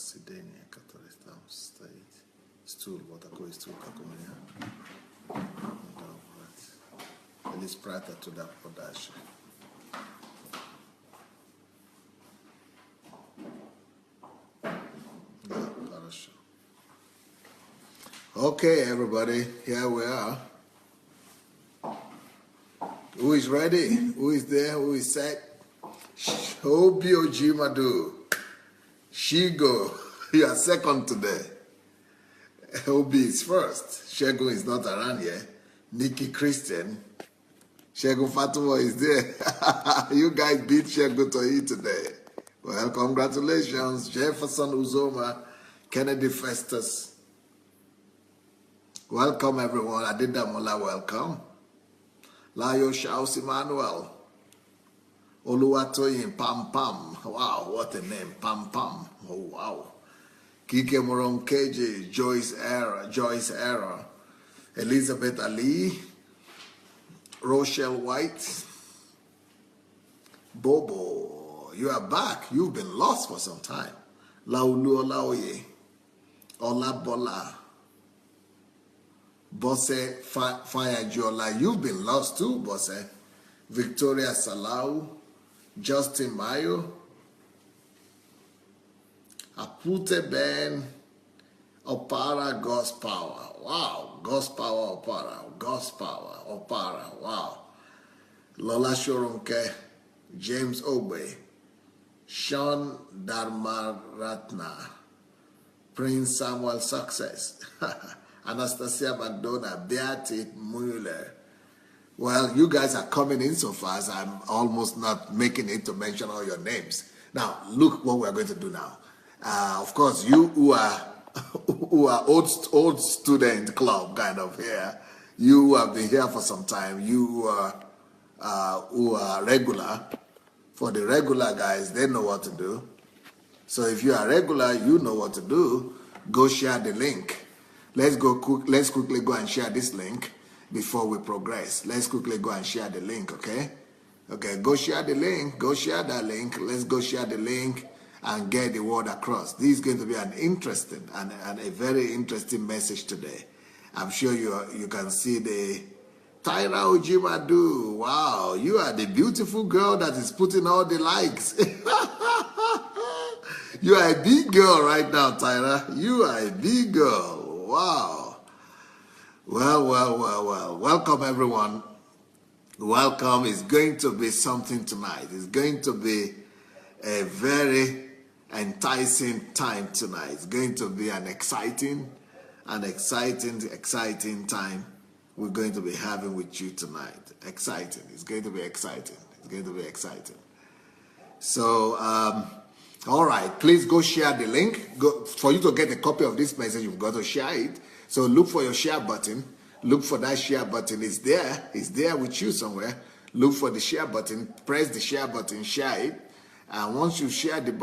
Sidenia, Catholic State. Stool, what I call stool, Kakumania. At least prior to that production. Okay, everybody, here we are. Who is ready? Who is there? Who is set? Shobio Jimadu. Shigo, you are second today. Obi is first. Shego is not around here. Nikki Christian. Shego Fatima is there. You guys beat Shego to eat today. Well, congratulations. Jefferson Uzoma, Kennedy Festus. Welcome, everyone. Adidamola, welcome. Layo Shaus Emmanuel. Oluwatoyin Pam Pam. Wow, what a name. Pam Pam. Oh, wow. Kike Moron KJ, Joyce Era, Elizabeth Ali, Rochelle White, Bobo, you are back. You've been lost for some time. Laulu Olaoye, Olabola, Bose Fayajola, you've been lost too, Bose. Victoria Salau, Justin Mayo, Apute Ben, Opara, God's Power. Wow, God's Power, Opara, God's Power, Opara, wow. Lola Shoronke, James Obe, Sean Dharmaratna, Prince Samuel Success, Anastasia McDonough, Beatty Mueller. Well, you guys are coming in so fast, I'm almost not making it to mention all your names. Now, look what we're going to do now. Of course, you who are old student club kind of here, you who have been here for some time, you who are regular. For the regular guys, they know what to do. So if you are regular, you know what to do. Go share the link. Let's quickly go and share this link before we progress. Let's quickly go and share the link, okay? Okay, go share the link. Go share that link. Let's go share the link and get the word across. This is going to be an interesting and a very interesting message today. I'm sure you can see the Tyra Ojimadu. Wow, you are the beautiful girl that is putting all the likes. You are a big girl right now, Tyra. You are a big girl. Wow. Well. Welcome, everyone. Welcome. It's going to be something tonight. It's going to be a very enticing time tonight. It's going to be an exciting time we're going to be having with you tonight. Exciting. It's going to be exciting. It's going to be exciting. So, all right, please go share the link. For you to get a copy of this message, you've got to share it. So look for your share button. Look for that share button. It's there. It's there with you somewhere. Look for the share button. Press the share button. Share it. And once you share the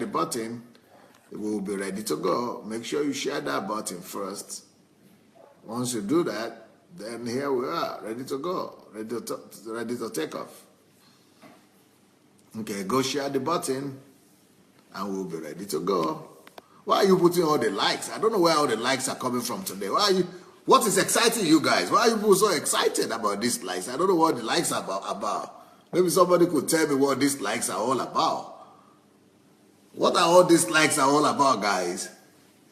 button, we'll be ready to go. Make sure you share that button first. Once you do that, then here we are, ready to go, ready to take off. Okay, go share the button, and we'll be ready to go. Why are you putting all the likes? I don't know where all the likes are coming from today. What is exciting you guys? Why are you people so excited about these likes? I don't know what the likes are about. Maybe somebody could tell me what these likes are all about. What are all these likes are all about, guys?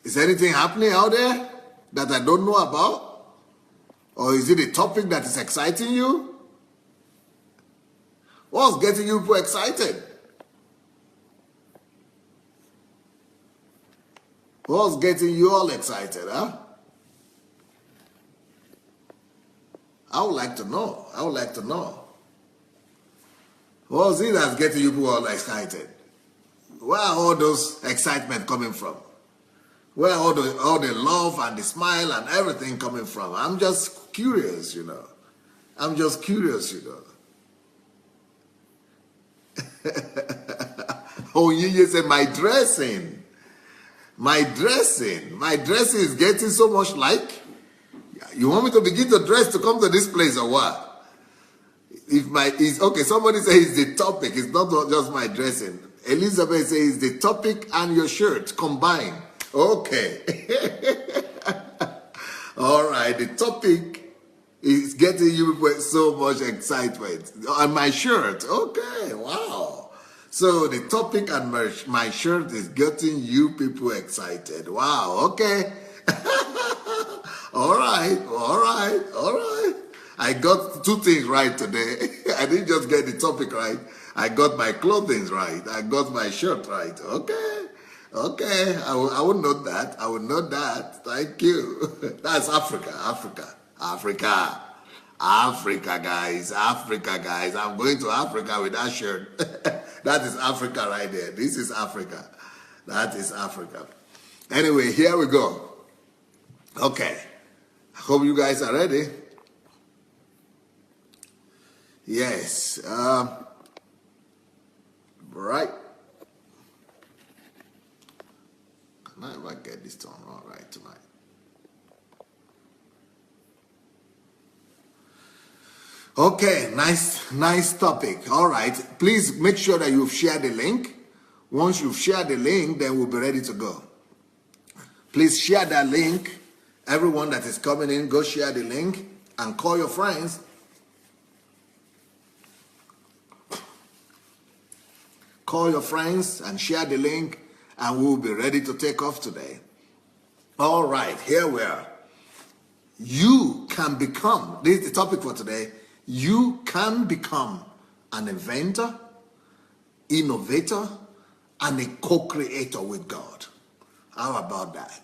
Is anything happening out there that I don't know about? Or is it a topic that is exciting you? What's getting you people excited? What's getting you all excited, huh? I would like to know. I would like to know. What's it that's getting you people all excited? Where are all those excitement coming from? Where are all the love and the smile and everything coming from? I'm just curious, you know. I'm just curious, you know. Oh, you said my dressing is getting so much like. You want me to begin to dress to come to this place or what? Okay, somebody says it's the topic. It's not just my dressing. Elizabeth says the topic and your shirt combined. Okay. All right. The topic is getting you with so much excitement. And my shirt. Okay. Wow. So the topic and my shirt is getting you people excited. Wow. Okay. All right. All right. All right. I got two things right today. I didn't just get the topic right. I got my clothing right. I got my shirt right. Okay. Okay. I will note that. I will note that. Thank you. That's Africa. Africa. Africa. Africa, guys. Africa, guys. I'm going to Africa with that shirt. That is Africa right there. This is Africa. That is Africa. Anyway, here we go. Okay. I hope you guys are ready. Yes. Right. Can I ever get this done all right tonight? Okay, nice topic. All right. Please make sure that you've shared the link. Once you've shared the link, then we'll be ready to go. Please share that link. Everyone that is coming in, go share the link and call your friends. Call your friends and share the link, and we'll be ready to take off today. All right, here we are. You can become, this is the topic for today, you can become an inventor, innovator, and a co-creator with God. How about that?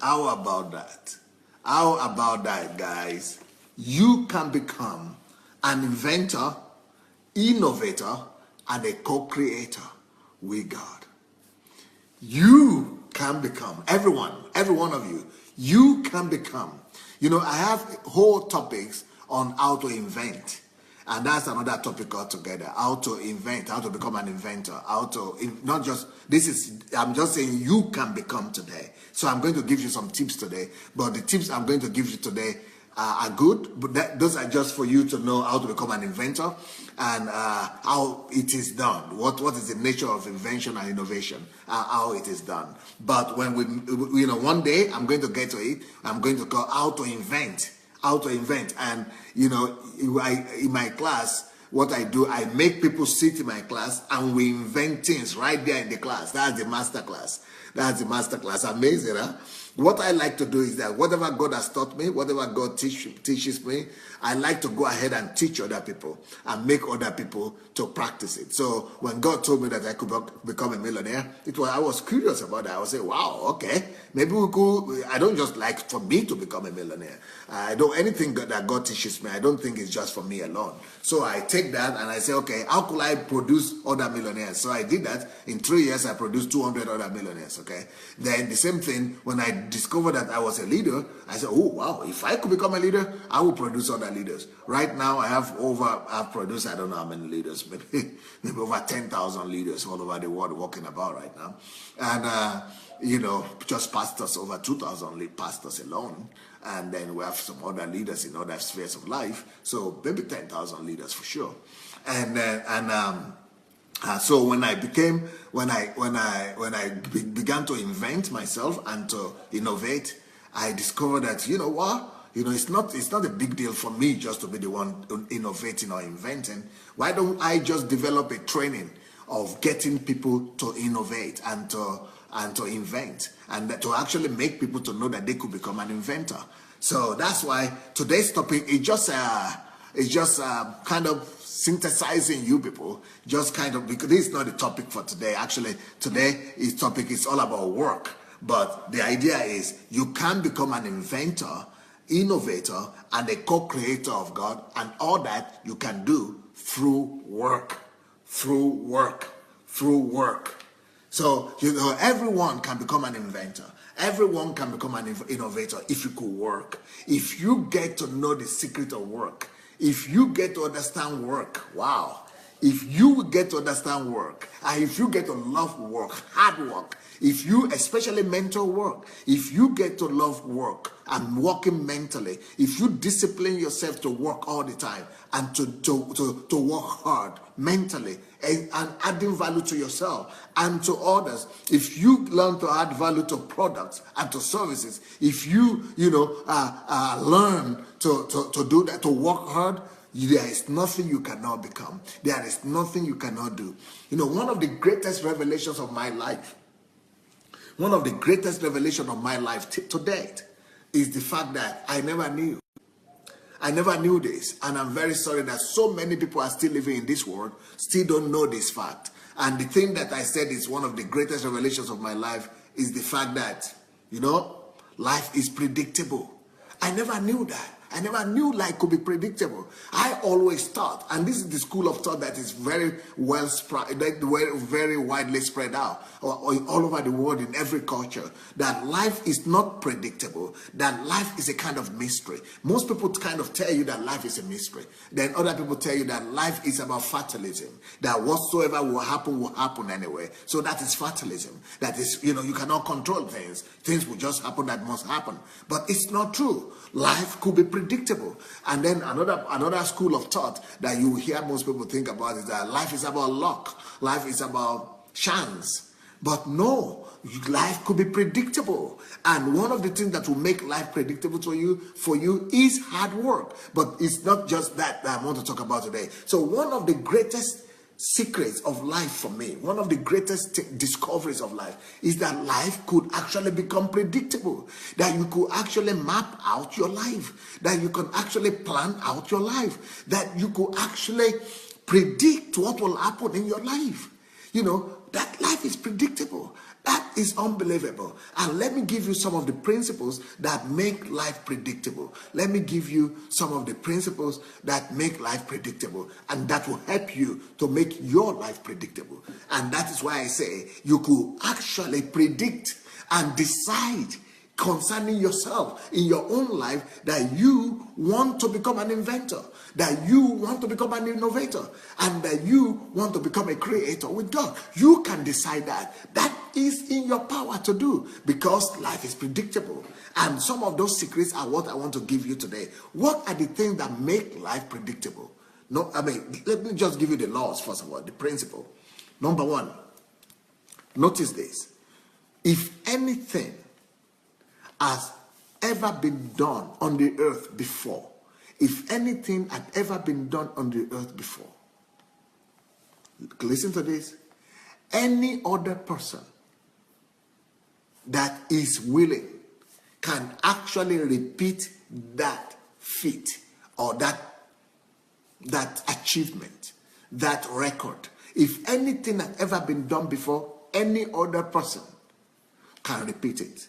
How about that? How about that, guys? You can become an inventor, innovator, and a co-creator with God. You can become, every one of you, you can become. You know, I have whole topics on how to invent. And that's another topic altogether. How to invent, how to become an inventor, how to, not just, this is, I'm just saying you can become today. So I'm going to give you some tips today. But the tips I'm going to give you today are good, but those are just for you to know how to become an inventor and how it is done. What is the nature of invention and innovation? How it is done. But when we, you know, one day I'm going to get to it. I'm going to call how to invent. How to invent. And you know, in my class, what I do, I make people sit in my class and we invent things right there in the class. That's the master class. That's the master class. Amazing, huh? What I like to do is that whatever God has taught me, whatever God teaches me, I like to go ahead and teach other people and make other people to practice it. So when God told me that I could become a millionaire, I was curious about that. I was saying, wow, okay, maybe we could. I don't just like for me to become a millionaire. I don't, anything that God teaches me, I don't think it's just for me alone. So I take that and I say, okay, how could I produce other millionaires? So I did that. In 3 years, I produced 200 other millionaires, okay? Then the same thing, when I discovered that I was a leader, I said, oh, wow, if I could become a leader, I will produce other leaders. Right now, I've produced, I don't know how many leaders, maybe over 10,000 leaders all over the world walking about right now. And, you know, just pastors, over 2,000 pastors alone. And then we have some other leaders in other spheres of life. So maybe 10,000 leaders for sure. So when I began to invent myself and to innovate, I discovered that, you know what? You know, it's not a big deal for me just to be the one innovating or inventing. Why don't I just develop a training of getting people to innovate and to invent and to actually make people to know that they could become an inventor? So that's why today's topic is just kind of synthesizing you people, just kind of, because this is not the topic for today. Actually, today's topic is all about work. But the idea is you can become an inventor, innovator, and a co-creator of God, and all that you can do through work. Through work. Through work. So, you know, everyone can become an inventor. Everyone can become an innovator if you could work. If you get to know the secret of work. If you get to understand work, wow. if you get to understand work, and if you get to love work, hard work, if you, especially mental work, if you get to love work and working mentally, if you discipline yourself to work all the time and to work hard mentally and adding value to yourself and to others, if you learn to add value to products and to services, if you learn to do that, to work hard, there is nothing you cannot become. There is nothing you cannot do. One of the greatest revelations of my life, to date is the fact that I never knew this, and I'm very sorry that so many people are still living in this world, still don't know this fact. And the thing that I said is one of the greatest revelations of my life is the fact that, life is predictable. I never knew that. I never knew life could be predictable. I always thought, and this is the school of thought that is very well spread, very widely spread out all over the world in every culture, that life is not predictable, that life is a kind of mystery. Most people kind of tell you that life is a mystery. Then other people tell you that life is about fatalism, that whatsoever will happen anyway. So that is fatalism. That is, you cannot control things. Things will just happen that must happen. But it's not true. Life could be predictable. And then another school of thought that you hear most people think about is that life is about luck. Life is about chance. But no, life could be predictable. And one of the things that will make life predictable for you is hard work. But it's not just that I want to talk about today. So one of the greatest secrets of life for me, one of the greatest discoveries of life, is that life could actually become predictable, that you could actually map out your life, that you can actually plan out your life, that you could actually predict what will happen in your life. That life is predictable. That is unbelievable. And let me give you some of the principles that make life predictable. Let me give you some of the principles that make life predictable, and that will help you to make your life predictable. And that is why I say you could actually predict and decide concerning yourself in your own life that you want to become an inventor, that you want to become an innovator, and that you want to become a creator with God. You can decide that. That is in your power to do, because life is predictable. And some of those secrets are what I want to give you today. What are the things that make life predictable? Let me just give you the laws first of all, the principle. Number one, notice this. If anything has ever been done on the earth before, if anything had ever been done on the earth before, listen to this, any other person that is willing can actually repeat that feat or that achievement, that record. If anything had ever been done before, any other person can repeat it.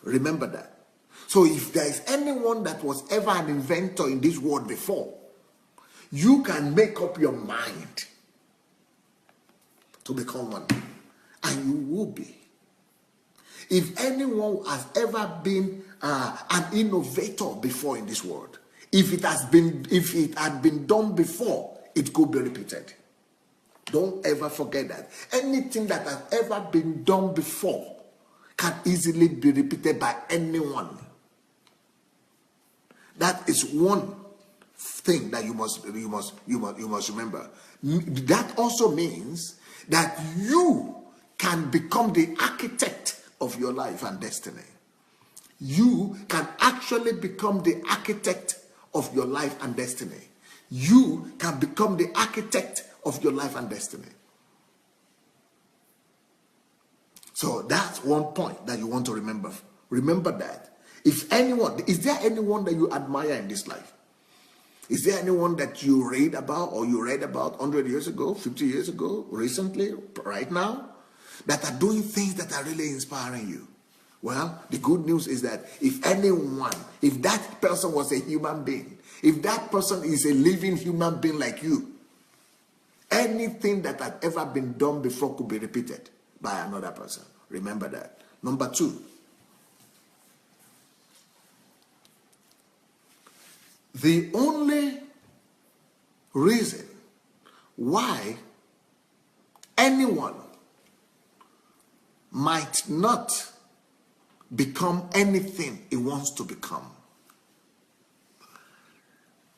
Remember that. So if there is anyone that was ever an inventor in this world before, you can make up your mind to become one, and you will be. If anyone has ever been an innovator before in this world, if it had been done before, it could be repeated. Don't ever forget that. Anything that has ever been done before can easily be repeated by anyone. That is one thing that you must remember. That also means that you can become the architect of your life and destiny. You can actually become the architect of your life and destiny. You can become the architect of your life and destiny. So that's one point that you want to remember. Remember that. Is there anyone that you admire in this life? Is there anyone that you read about 100 years ago, 50 years ago, recently, right now, that are doing things that are really inspiring you? Well, the good news is that if that person was a human being, if that person is a living human being like you, anything that had ever been done before could be repeated by another person. Remember that. Number two, the only reason why why anyone might not become anything he wants to become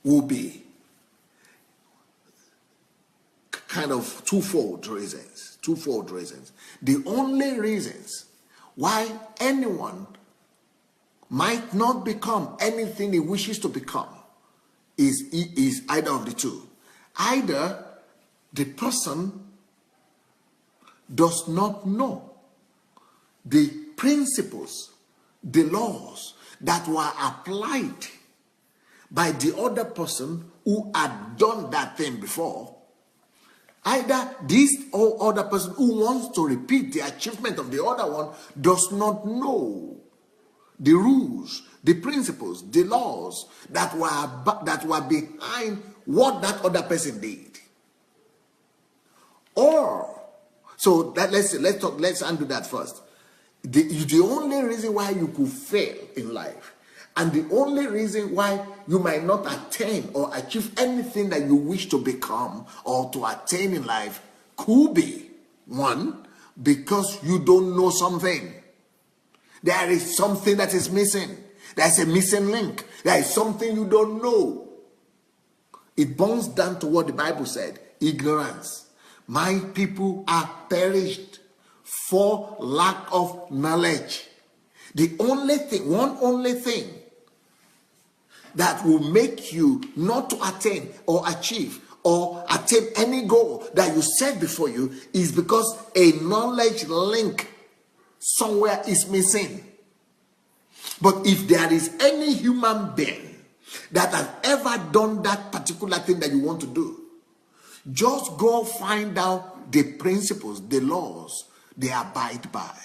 will be kind of twofold reasons. The only reasons why anyone might not become anything he wishes to become is either of the two. Either the person does not know the principles, the laws that were applied by the other person who had done that thing before. Either this or other person who wants to repeat the achievement of the other one does not know the rules, the principles, the laws that were behind what that other person did. Or, so that let's undo that first. The only reason why you could fail in life, and the only reason why you might not attain or achieve anything that you wish to become or to attain in life could be, one, because you don't know something. There is something that is missing. There's a missing link. There is something you don't know. It boils down to what the Bible said, ignorance. My people are perished for lack of knowledge. The only thing, one only thing that will make you not to attain or achieve or attain any goal that you set before you is because a knowledge link somewhere is missing. But if there is any human being that has ever done that particular thing that you want to do, just go find out the principles, the laws they abide by,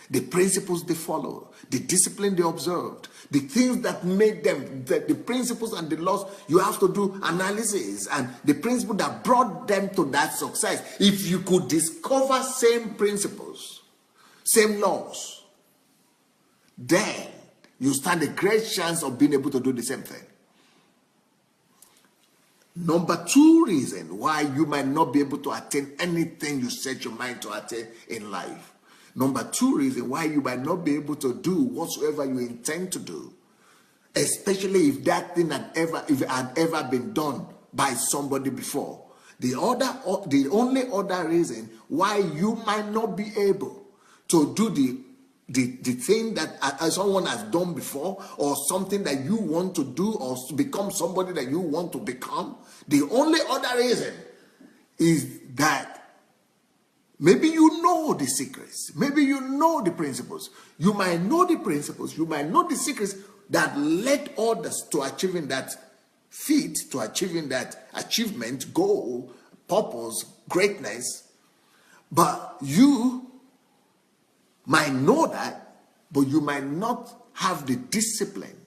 the principles they follow, the discipline they observed, the things that made them, the principles and the laws. You have to do analysis and the principle that brought them to that success. If you could discover same principles, same laws, then you stand a great chance of being able to do the same thing. Number two reason why you might not be able to attain anything you set your mind to attain in life. Number two reason why you might not be able to do whatsoever you intend to do, especially if that thing had ever been done by somebody before. The only other reason why you might not be able to do the thing that someone has done before, or something that you want to do, or become somebody that you want to become, the only other reason is that maybe you know the secrets, maybe you know the principles. You might know the principles, you might know the secrets that led others to achieving that feat, to achieving that achievement, goal, purpose, greatness. But you might know that, but you might not have the discipline.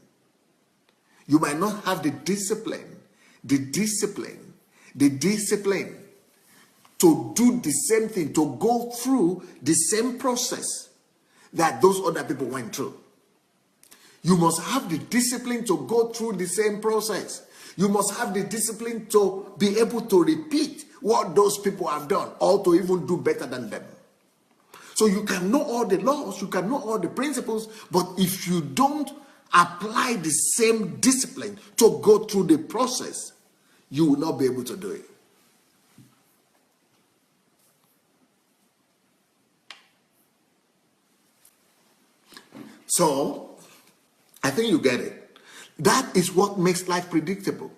You might not have the discipline to do the same thing, to go through the same process that those other people went through. You must have the discipline to go through the same process. You must have the discipline to be able to repeat what those people have done, or to even do better than them. So you can know all the laws, you can know all the principles, but if you don't apply the same discipline to go through the process, you will not be able to do it. So, I think you get it. That is what makes life predictable.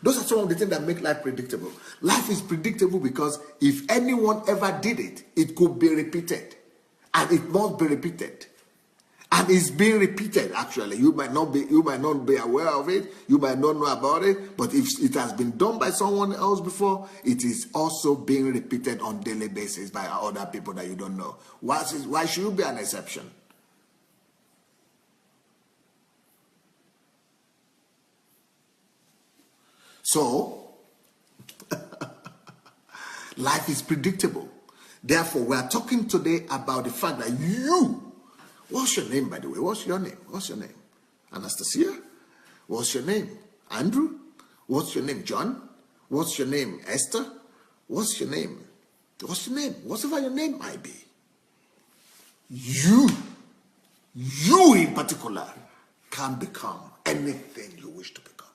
Those are some of the things that make life predictable. Life is predictable because if anyone ever did it, it could be repeated. And it must be repeated. And it's being repeated, actually. You might not be aware of it. You might not know about it. But if it has been done by someone else before, it is also being repeated on a daily basis by other people that you don't know. Why should you be an exception? So, life is predictable. Therefore, we are talking today about the fact that you, what's your name, by the way? What's your name? What's your name? Anastasia? What's your name? Andrew? What's your name? John? What's your name? Esther? What's your name? What's your name? Whatever your name might be. You in particular, can become anything you wish to become,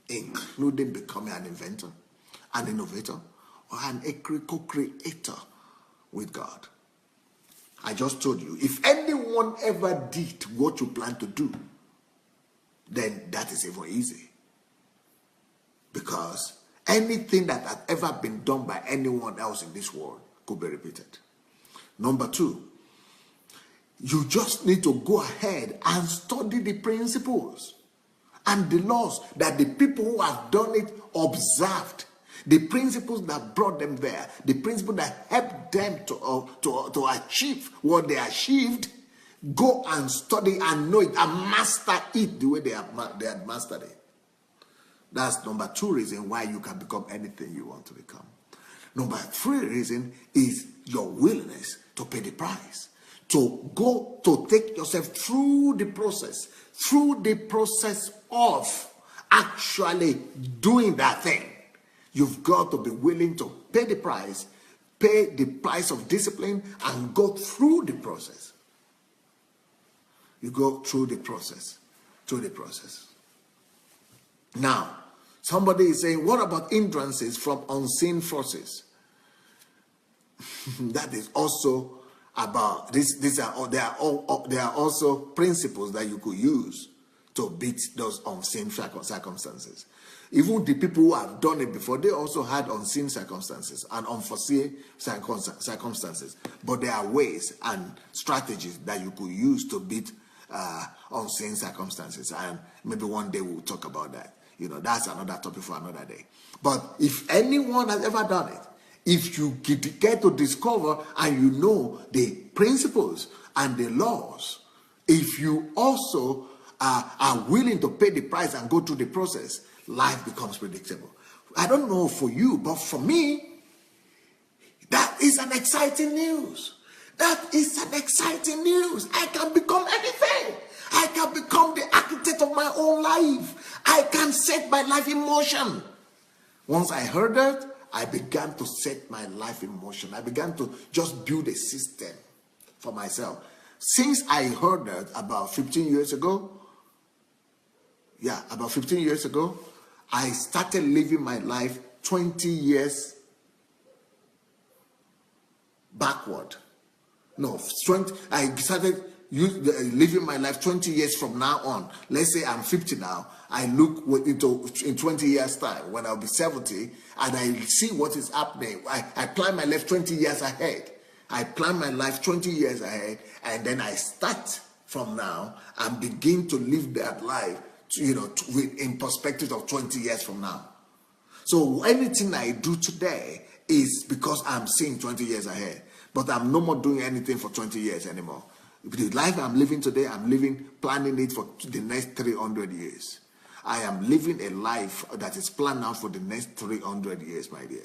including becoming an inventor, an innovator, or an co-creator with God. I just told you, if anyone ever did what you plan to do, then that is even easy. Because anything that had ever been done by anyone else in this world could be repeated. Number two, you just need to go ahead and study the principles and the laws that the people who have done it observed. The principles that brought them there, the principles that helped them to achieve what they achieved. Go and study and know it and master it the way they had mastered it. That's number two reason why you can become anything you want to become. Number three reason is your willingness to pay the price. To go to take yourself through the process of actually doing that thing. You've got to be willing to pay the price of discipline and go through the process. You go through the process. Now, somebody is saying, what about hindrances from unseen forces? That is also about this. There are also principles that you could use to beat those unseen circumstances. Even the people who have done it before, they also had unseen circumstances and unforeseen circumstances. But there are ways and strategies that you could use to beat unseen circumstances. And maybe one day we'll talk about that. That's another topic for another day. But if anyone has ever done it, if you get to discover and you know the principles and the laws, if you also are willing to pay the price and go through the process, life becomes predictable. I don't know for you, but for me, that is an exciting news. That is an exciting news. I can become anything. I can become the architect of my own life. I can set my life in motion. Once I heard that, I began to set my life in motion. I began to just build a system for myself. Since I heard that about 15 years ago, I started living my life 20 years backward. I started living my life 20 years from now on. Let's say I'm 50 now. I look in 20 years time when I'll be 70 and I see what is happening. I plan my life 20 years ahead. And then I start from now and begin to live that life, in perspective of 20 years from now. So anything I do today is because I'm seeing 20 years ahead. But I'm no more doing anything for 20 years anymore. The life I'm living today, planning it for the next 300 years. I am living a life that is planned out for the next 300 years, my dear.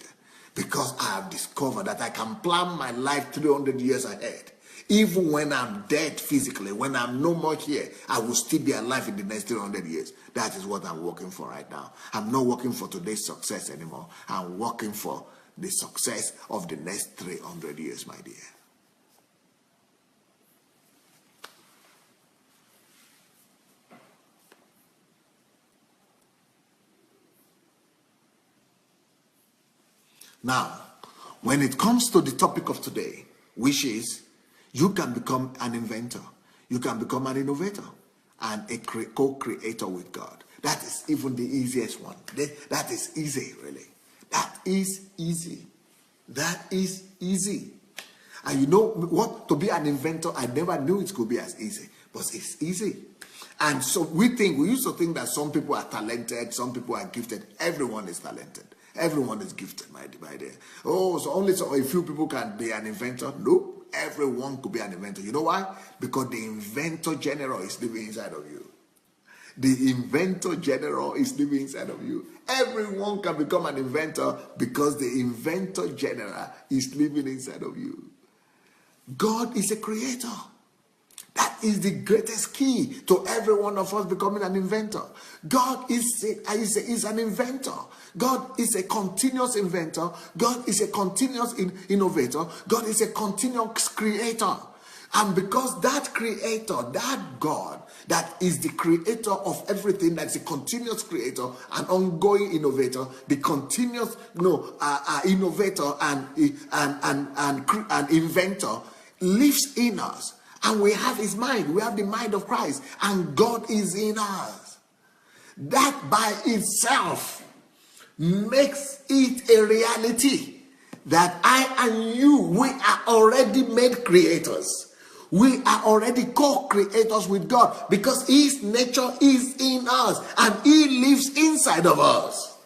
Because I have discovered that I can plan my life 300 years ahead. Even when I'm dead physically, when I'm no more here, I will still be alive in the next 300 years. That is what I'm working for right now. I'm not working for today's success anymore. I'm working for the success of the next 300 years, my dear. Now, when it comes to the topic of today, which is you can become an inventor, you can become an innovator, and a co-creator with God. That is even the easiest one. That is easy, really. That is easy. And you know what? To be an inventor, I never knew it could be as easy, but it's easy. And so we used to think that some people are talented, some people are gifted. Everyone is talented. Everyone is gifted, my dear. Oh, so only a few people can be an inventor? No, everyone could be an inventor. You know why? Because the inventor general is living inside of you. The inventor general is living inside of you. Everyone can become an inventor because the inventor general is living inside of you. God is a creator. That is the greatest key to every one of us becoming an inventor. God is an inventor. God is a continuous inventor. God is a continuous innovator. God is a continuous creator. And because that creator, that God, that is the creator of everything, that's a continuous creator, an ongoing innovator, the continuous innovator and inventor lives in us. And we have his mind. We have the mind of Christ. And God is in us. That by itself makes it a reality that I and you, we are already made creators. We are already co-creators with God because his nature is in us and he lives inside of us.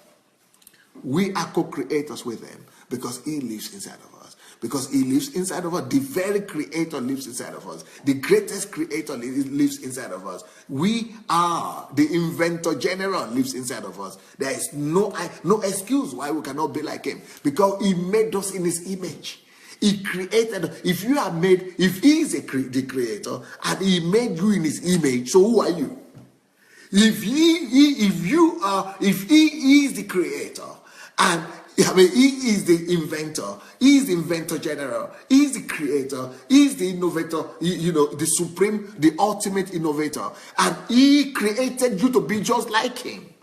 We are co-creators with him because he lives inside of us. Because he lives inside of us. The very creator lives inside of us. The greatest creator lives inside of us. We are the inventor general lives inside of us. There is no excuse why we cannot be like him. Because he made us in his image. He created. If he is the creator and he made you in his image, so who are you? If he is the creator and he is the inventor. He is the inventor general. He is the creator. He is the innovator, the supreme, the ultimate innovator. And he created you to be just like him.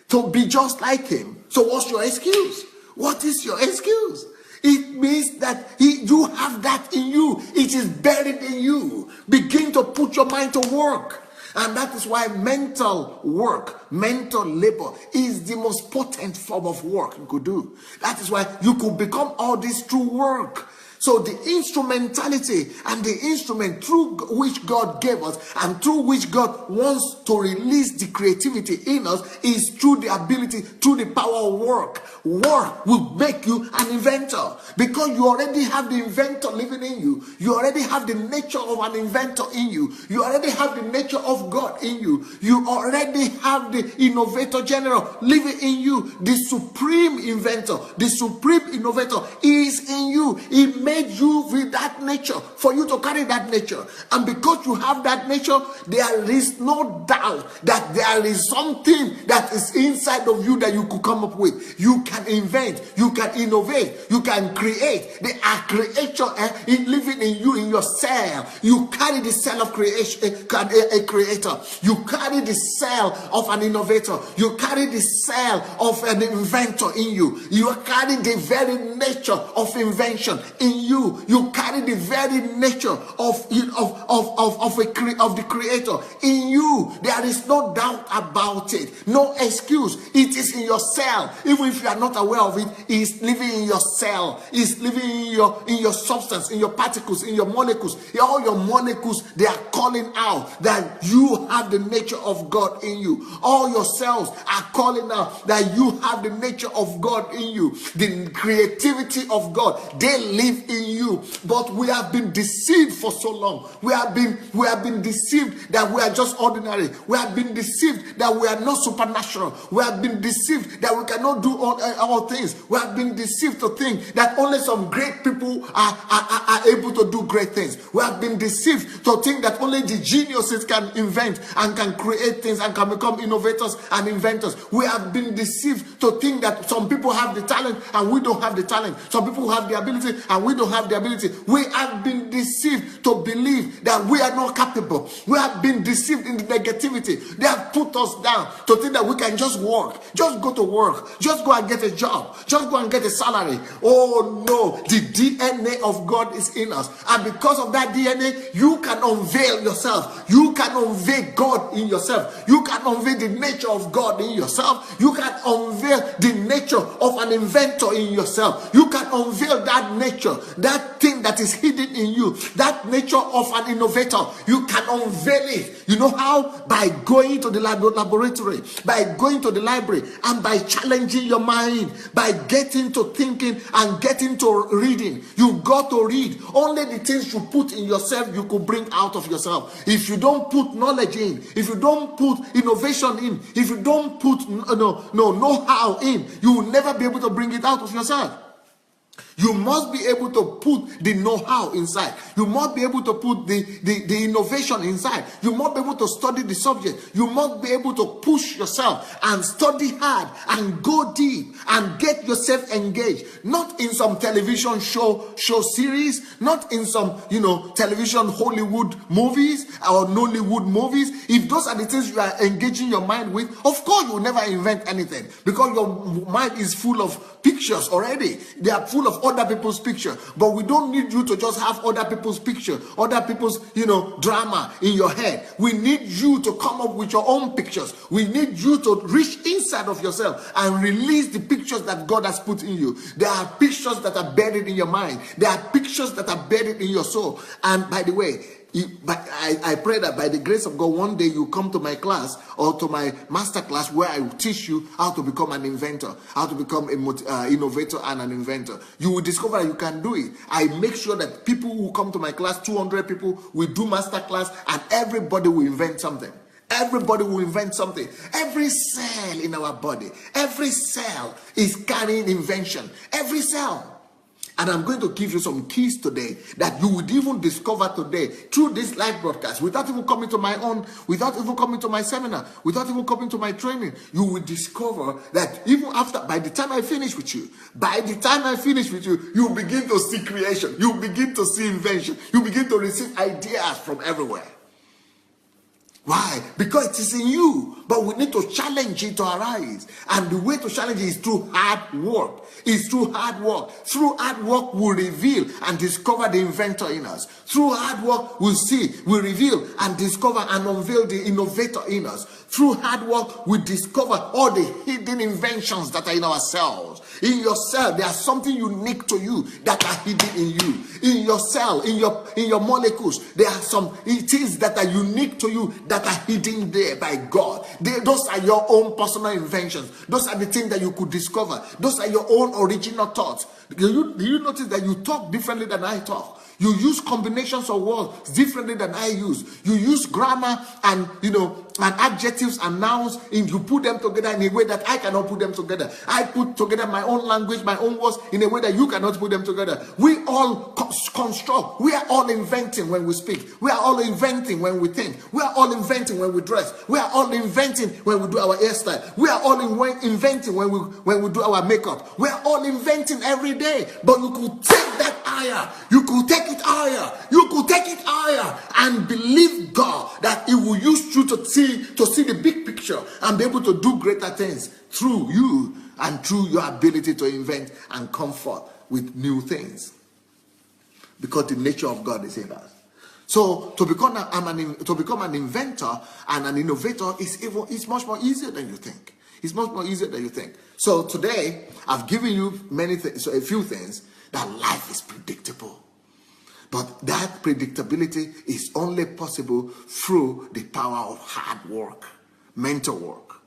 To be just like him. So what's your excuse? What is your excuse? It means that you have that in you. It is buried in you. Begin to put your mind to work. And that is why mental work, mental labor is the most potent form of work you could do. That is why you could become all this through work. So the instrumentality and the instrument through which God gave us and through which God wants to release the creativity in us is through the ability, through the power of work. Work will make you an inventor because you already have the inventor living in you. You already have the nature of an inventor in you. You already have the nature of God in you. You already have the innovator general living in you. The supreme inventor, the supreme innovator is in you. He made you with that nature for you to carry that nature. And because you have that nature, there is no doubt that there is something that is inside of you that you could come up with. You can invent, you can innovate, you can create. There are creation living in you, in your cell. You carry the cell of creation, a creator. You carry the cell of an innovator. You carry the cell of an inventor in you. You carry the very nature of invention in you. You carry the very nature of the creator in you. There is no doubt about it. No excuse. It is in your cell. Even if you are not aware of it, it is living in your cell. It is living in your substance, in your particles, in your molecules. All your molecules, they are calling out that you have the nature of God in you. All your cells are calling out that you have the nature of God in you. The creativity of God, they live in you. But we have been deceived for so long. We have been deceived that we are just ordinary. We have been deceived that we are not supernatural. We have been deceived that we cannot do all things. We have been deceived to think that only some great people are able to do great things. We have been deceived to think that only the geniuses can invent and can create things and can become innovators and inventors. We have been deceived to think that some people have the talent and we don't have the talent. Some people have the ability and we don't have the ability. We have been deceived to believe that we are not capable. We have been deceived in the negativity. They have put us down to think that we can just work, just go to work, just go and get a job, just go and get a salary. Oh no, the DNA of God is in us. And because of that DNA, you can unveil yourself. You can unveil God in yourself. You can unveil the nature of God in yourself. You can unveil the nature of an inventor in yourself. You can unveil that nature, that thing that is hidden in you, that nature of an innovator. You can unveil it. You know how? By going to the laboratory, by going to the library, and by challenging your mind, by getting to thinking and getting to reading. You got to read. Only the things you put in yourself, you could bring out of yourself. If you don't put knowledge in, if you don't put innovation in, if you don't put know-how in, you will never be able to bring it out of yourself. You must be able to put the know-how inside. You must be able to put the innovation inside. You must be able to study the subject. You must be able to push yourself and study hard and go deep and get yourself engaged. Not in some television show series, not in some, television Hollywood movies or Nollywood movies. If those are the things you are engaging your mind with, of course you will never invent anything, because your mind is full of pictures already. They are full of other people's picture. But we don't need you to just have other people's picture, other people's, drama in your head. We need you to come up with your own pictures. We need you to reach inside of yourself and release the pictures that God has put in you. There are pictures that are buried in your mind. There are pictures that are buried in your soul. And by the way, I pray that by the grace of God, one day you come to my class or to my master class where I will teach you how to become an inventor, how to become an innovator and an inventor. You will discover you can do it. I make sure that people who come to my class, 200 people, will do master class, and everybody will invent something. Everybody will invent something. Every cell in our body, every cell is carrying invention. Every cell. And I'm going to give you some keys today that you would even discover today through this live broadcast, without even coming to without even coming to my seminar, without even coming to my training. You will discover that even by the time I finish with you, you begin to see creation. You begin to see invention. You begin to receive ideas from everywhere. Why? Because it is in you, but we need to challenge it to arise. And the way to challenge it is through hard work. It's through hard work. Through hard work, we'll reveal and discover the inventor in us. Through hard work, we'll reveal and discover and unveil the innovator in us. Through hard work, we discover all the hidden inventions that are in our cells. In your cell, there's something unique to you that are hidden in you. In your cell, in your molecules, there are some things that are unique to you that are hidden there by God. Those are your own personal inventions. Those are the things that you could discover. Those are your own original thoughts. Do you notice that you talk differently than I talk? You use combinations of words differently than I use. You use grammar and and adjectives and nouns, and you put them together in a way that I cannot put them together. I put together my own language, my own words in a way that you cannot put them together. We all construct. We are all inventing when we speak. We are all inventing when we think. We are all inventing when we dress. We are all inventing when we do our hairstyle. We are all inventing when we do our makeup. We are all inventing every day. But you could take that higher. You could take it higher. You could take it higher and believe God that He will use you to see the big picture and be able to do greater things through you and through your ability to invent and come forth with new things. Because the nature of God is in us. So to become an inventor and an innovator is much more easier than you think. It's much more easier than you think. So today I've given you a few things that life is predictable. But that predictability is only possible through the power of hard work, mental work.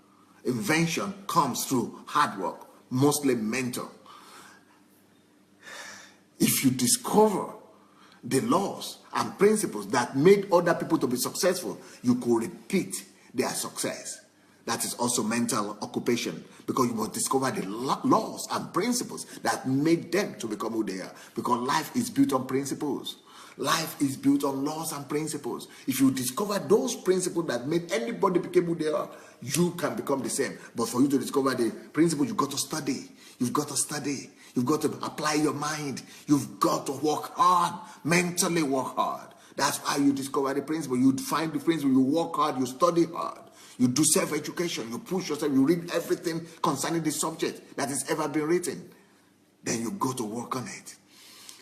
Invention comes through hard work, mostly mental. If you discover the laws and principles that made other people to be successful, you could repeat their success. That is also mental occupation, because you must discover the laws and principles that made them to become who they are. Because life is built on principles. Life is built on laws and principles. If you discover those principles that made anybody become who they are, you can become the same. But for you to discover the principles, you've got to study. You've got to study. You've got to apply your mind. You've got to work hard. Mentally work hard. That's how you discover the principle. You find the principle. You work hard. You study hard. You do self-education. You push yourself. You read everything concerning the subject that has ever been written. Then you go to work on it.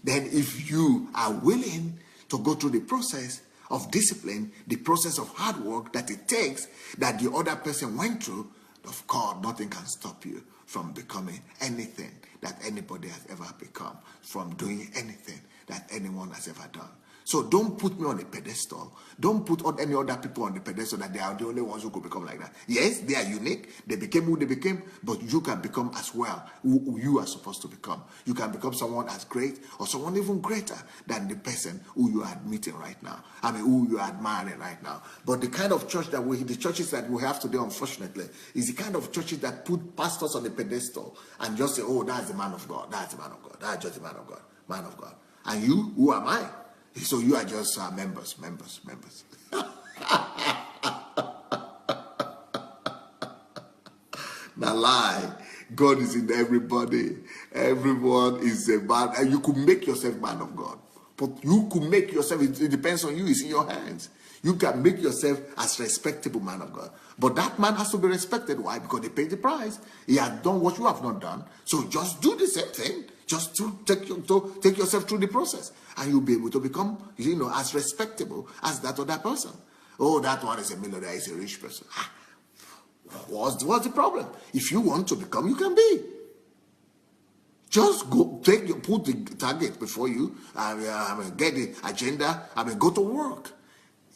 Then if you are willing to go through the process of discipline, the process of hard work that it takes, that the other person went through, of course, nothing can stop you from becoming anything that anybody has ever become, from doing anything that anyone has ever done. So don't put me on a pedestal. Don't put any other people on the pedestal that they are the only ones who could become like that. Yes, they are unique. They became who they became, but you can become as well who you are supposed to become. You can become someone as great or someone even greater than the person who you are meeting right now. I mean, who you are admiring right now. But the kind of church that the churches that we have today, unfortunately, is the kind of churches that put pastors on the pedestal and just say, oh, that's the man of God. That's the man of God. That's just the man of God. Man of God. And you, who am I? So you are just members. Now lie. God is in everybody. Everyone is a man. And you could make yourself man of God. But you could make yourself, it depends on you. It's in your hands. You can make yourself as respectable man of God. But that man has to be respected. Why? Because they paid the price. He has done what you have not done. So just do the same thing. Just to take yourself through the process. And you'll be able to become, as respectable as that other person. Oh, that one is a millionaire, is a rich person. What's the problem? If you want to become, you can be. Just go, put the target before you, get the agenda, go to work.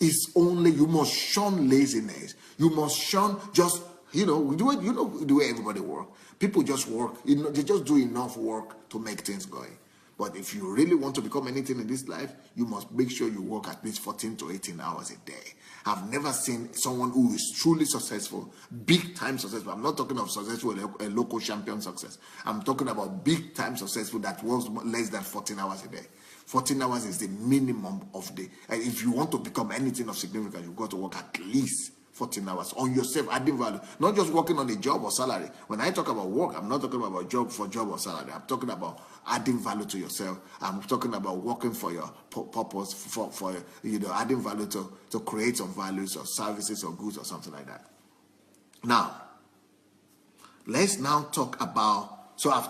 It's only, you must shun laziness. You must shun just, the way everybody work. People just work, they just do enough work to make things going. But if you really want to become anything in this life, you must make sure you work at least 14 to 18 hours a day. I've never seen someone who is truly successful, big time successful. I'm not talking of successful, a local champion success. I'm talking about big time successful that works less than 14 hours a day. 14 hours is the minimum of the, if you want to become anything of significance, you've got to work at least 14 hours on yourself, adding value, not just working on a job or salary. When I talk about work, I'm not talking about job or salary. I'm talking about adding value to yourself. I'm talking about working for your purpose, for adding value to create some values or services or goods or something like that. Now, let's now talk about. So I've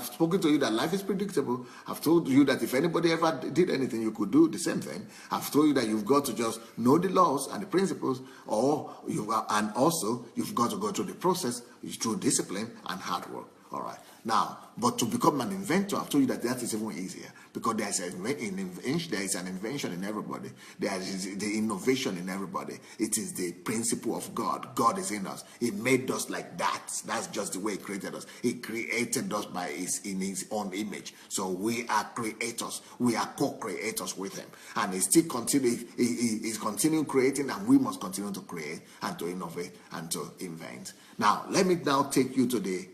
spoken to you that life is predictable. I've told you that if anybody ever did anything, you could do the same thing. I've told you that you've got to just know the laws and the principles, and also you've got to go through the process through discipline and hard work. All right. Now, but to become an inventor, I've told you that is even easier because there is an invention in everybody. There is the innovation in everybody. It is the principle of God. God is in us. He made us like that. That's just the way He created us. He created us in His own image. So we are creators. We are co-creators with Him. And He's continuing creating, and we must continue to create and to innovate and to invent. Now, let me now take you to the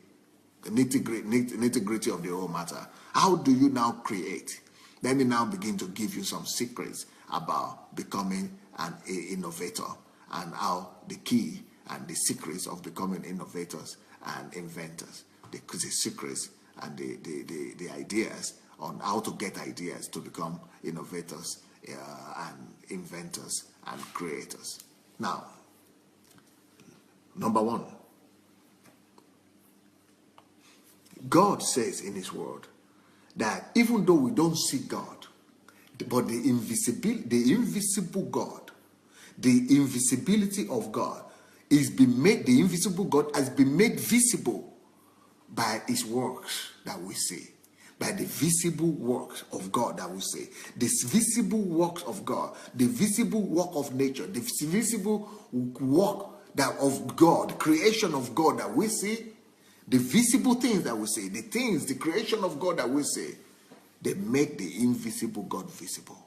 nitty-gritty of the whole matter. How do you now create? Let me now begin to give you some secrets about becoming an innovator and how the key and the secrets of becoming innovators and inventors. The secrets and the ideas on how to get ideas to become innovators and inventors and creators. Now, number one, God says in His word that even though we don't see God, but the invisible God, the invisibility of God is being made, the invisible God has been made visible by His works that we see, by the visible works of God that we see. This visible works of God, the visible work of nature, the visible work of God, creation of God that we see. The visible things that we see, the creation of God that we see, they make the invisible God visible.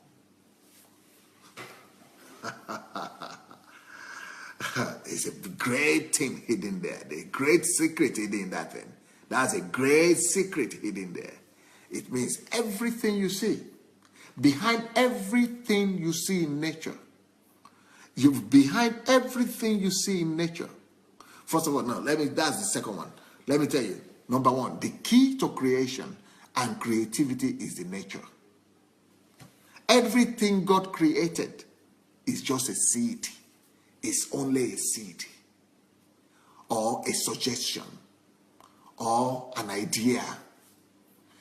There's a great thing hidden there. The great secret hidden in that thing. That's a great secret hidden there. It means everything you see, behind everything you see in nature, behind everything you see in nature. First of all, that's the second one. Let me tell you, number one, the key to creation and creativity is the nature. Everything God created is just a seed. It's only a seed or a suggestion or an idea.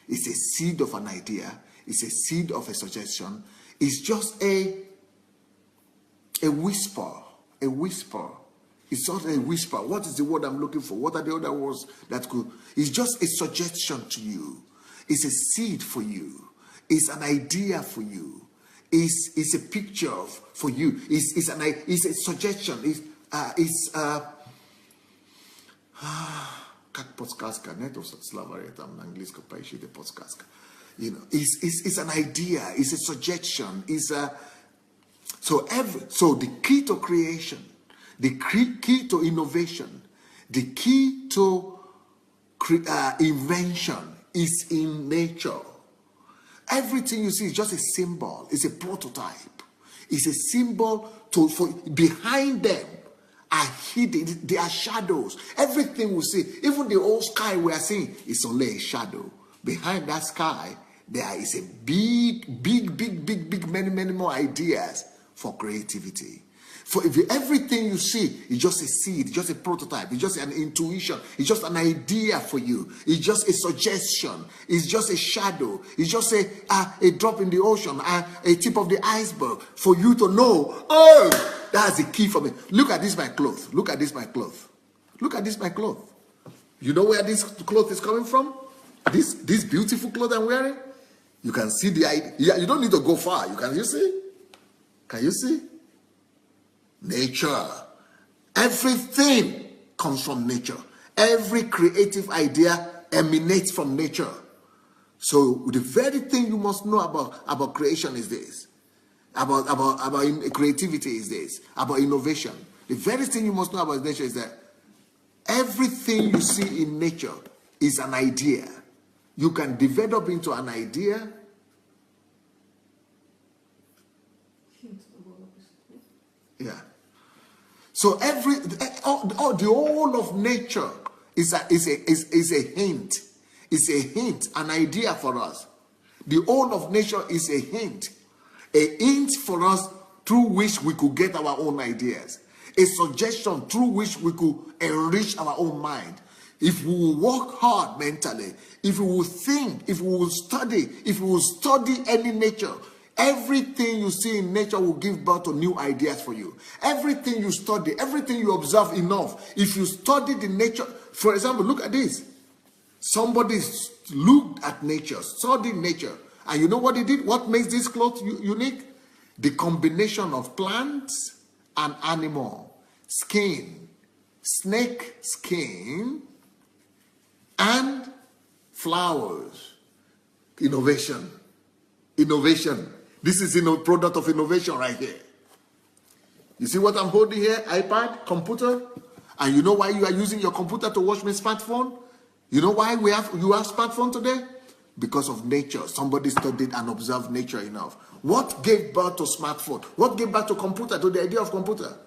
It's a seed of an idea. It's a seed of a suggestion. It's just a whisper. A whisper. It's not a whisper. What is the word I'm looking for? What are the other words that could? It's just a suggestion to you. It's a seed for you. It's an idea for you. is a picture for you. Is a suggestion. Как подсказка, нет, словари там на английском поищите подсказка. You know, it's an idea, it's a suggestion, so the key to creation, the key to innovation, the key to invention is in nature. Everything you see is just a symbol, it's a prototype, it's a symbol for behind them are hidden, they are shadows. Everything we see, even the old sky we are seeing, is only a shadow. Behind that sky, there is a big, many more ideas for creativity. For everything you see is just a seed, just a prototype, it's just an intuition, it's just an idea for you, it's just a suggestion, it's just a shadow, it's just a drop in the ocean, a tip of the iceberg for you to know, oh, that's the key for me. Look at this, my cloth. Look at this, my cloth. Look at this, my cloth. You know where this cloth is coming from? This beautiful cloth I'm wearing? You can see the idea. Yeah, you don't need to go far. Can you see? Can you see? Nature. Everything comes from nature. Every creative idea emanates from nature. So the very thing you must know about creation is this. About creativity is this. About innovation. The very thing you must know about nature is that everything you see in nature is an idea. You can develop into an idea. Yeah. So the whole of nature is a hint. It's a hint, an idea for us. The whole of nature is a hint for us through which we could get our own ideas. A suggestion through which we could enrich our own mind. If we will work hard mentally, if we will think, if we will study any nature, everything you see in nature will give birth to new ideas for you. Everything you study, everything you observe enough. If you study the nature, for example, look at this. Somebody looked at nature, studied nature, and you know what he did? What makes this cloth unique? The combination of plants and animal skin, snake skin, and flowers. Innovation. This is a product of innovation right here. You see what I'm holding here? iPad, computer. And you know why you are using your computer to watch my smartphone? You know why you have smartphone today? Because of nature. Somebody studied and observed nature enough. What gave birth to smartphone? What gave birth to computer, to the idea of computer?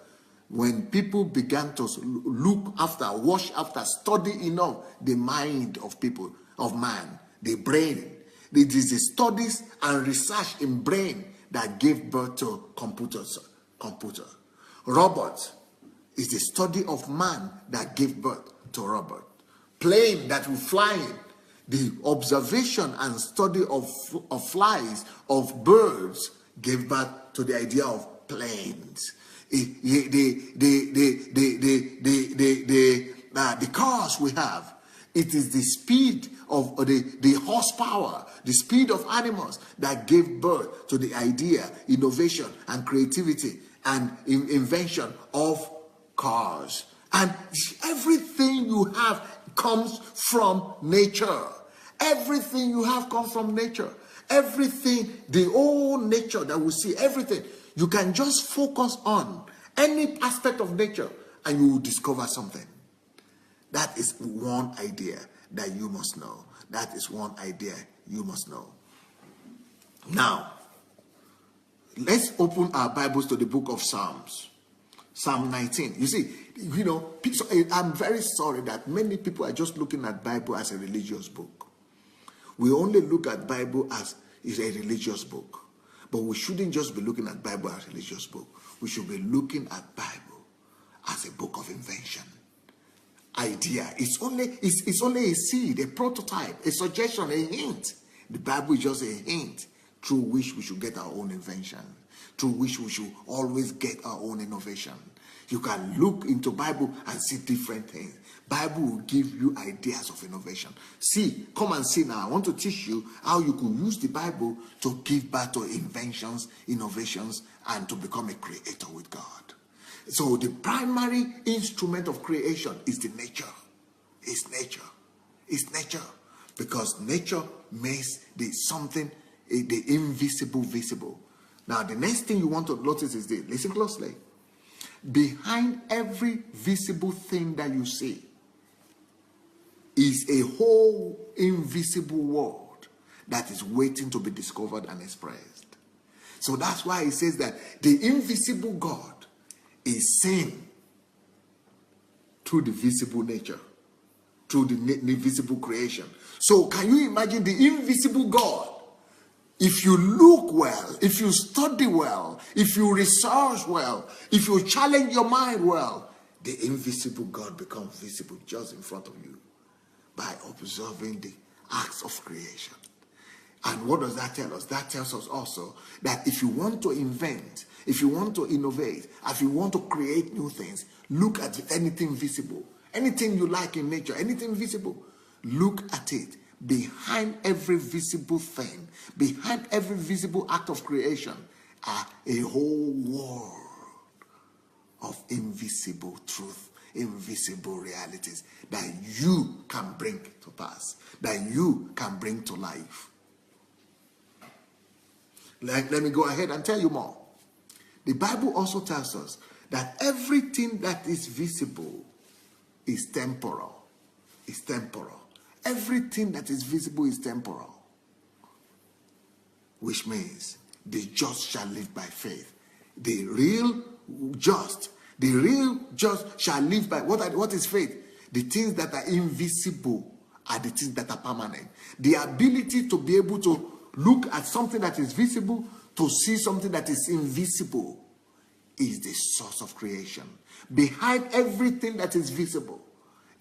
When people began to look after, watch after, study enough the mind of people, of man, the brain. It is the studies and research in brain that gave birth to computer. Robot is the study of man that gave birth to robot. Plane that will fly in. The observation and study of flies, of birds, gave birth to the idea of planes. The cars we have, it is the speed of the horsepower, the speed of animals that gave birth to the idea, innovation, and creativity and invention of cars. And everything you have comes from nature. Everything you have comes from nature. Everything, the whole nature that we see, everything. You can just focus on any aspect of nature and you will discover something. That is one idea that you must know. That is one idea you must know. Now, let's open our Bibles to the book of Psalms. Psalm 19. You see, I'm very sorry that many people are just looking at Bible as a religious book. We only look at Bible as is a religious book. But we shouldn't just be looking at Bible as a religious book. We should be looking at Bible as a book of invention. Idea. It's only a seed, a prototype, a suggestion, a hint. The Bible is just a hint through which we should get our own invention, through which we should always get our own innovation. You can look into Bible and see different things. Bible will give you ideas of innovation. See, come and see now. I want to teach you how you could use the Bible to give birth to inventions, innovations, and to become a creator with God. So the primary instrument of creation is the nature. It's nature. It's nature. Because nature makes the invisible visible. Now, the next thing you want to notice is this. Listen closely. Behind every visible thing that you see is a whole invisible world that is waiting to be discovered and expressed. So that's why it says that the invisible God is seen through the visible nature, through the visible creation. So can you imagine the invisible God? If you look well, if you study well, if you research well, if you challenge your mind well, the invisible God becomes visible just in front of you by observing the acts of creation. And what does that tell us? That tells us also that if you want to invent, if you want to innovate, if you want to create new things, look at anything visible. Anything you like in nature, anything visible, look at it. Behind every visible thing, behind every visible act of creation, are a whole world of invisible truth, invisible realities that you can bring to pass, that you can bring to life. Let me go ahead and tell you more. The Bible also tells us that everything that is visible is temporal. Is temporal. Everything that is visible is temporal. Which means the just shall live by faith. The real just shall live by what is faith? The things that are invisible are the things that are permanent. The ability to be able to look at something that is visible, to see something that is invisible, is the source of creation. Behind everything that is visible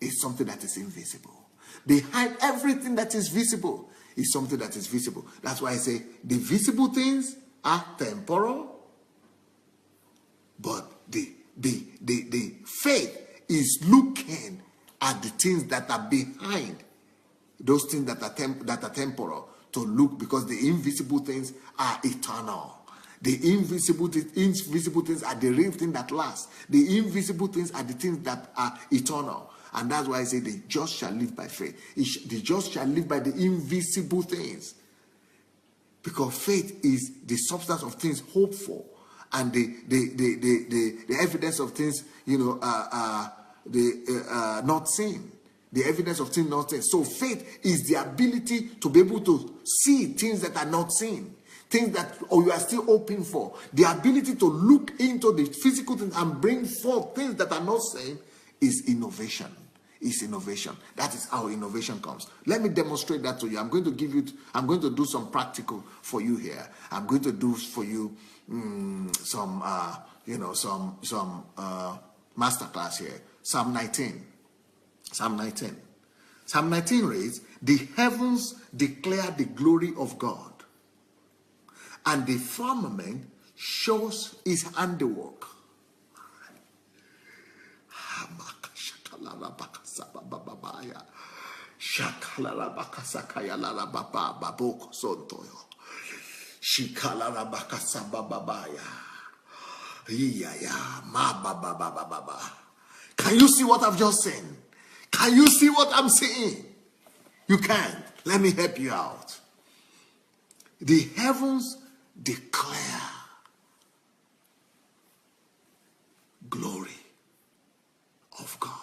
is something that is invisible. Behind everything that is visible is something that is visible. That's why I say the visible things are temporal, but the faith is looking at the things that are behind those things that are temporal, to look, because the invisible things are eternal. The invisible things are the real thing that lasts. The invisible things are the things that are eternal. And that's why I say the just shall live by faith. The just shall live by the invisible things. Because faith is the substance of things hoped for, and the evidence of things, not seen. The evidence of things not seen. So faith is the ability to be able to see things that are not seen. Things that you are still hoping for. The ability to look into the physical things and bring forth things that are not seen is innovation. Is innovation. That is how innovation comes. Let me demonstrate that to you. I'm going to do some practical for you here. I'm going to do for you some masterclass here. Psalm 19. Psalm 19. Psalm 19 reads, "The heavens declare the glory of God, and the firmament shows his handiwork." Can you see what I've just seen? Can you see what I'm seeing? You can't. Let me help you out. The heavens declare glory of God.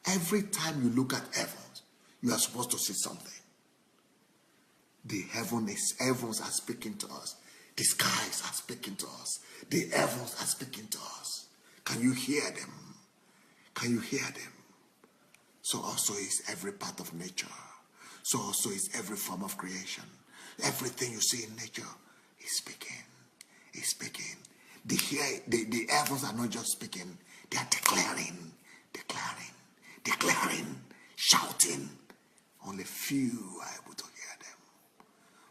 Every time you look at heavens, you are supposed to see something. The heavens are speaking to us. The skies are speaking to us. The heavens are speaking to us. Can you hear them? Can you hear them? So also is every part of nature. So also is every form of creation. Everything you see in nature is speaking. Is speaking. The heavens are not just speaking. They are declaring, shouting. Only few are able to hear them.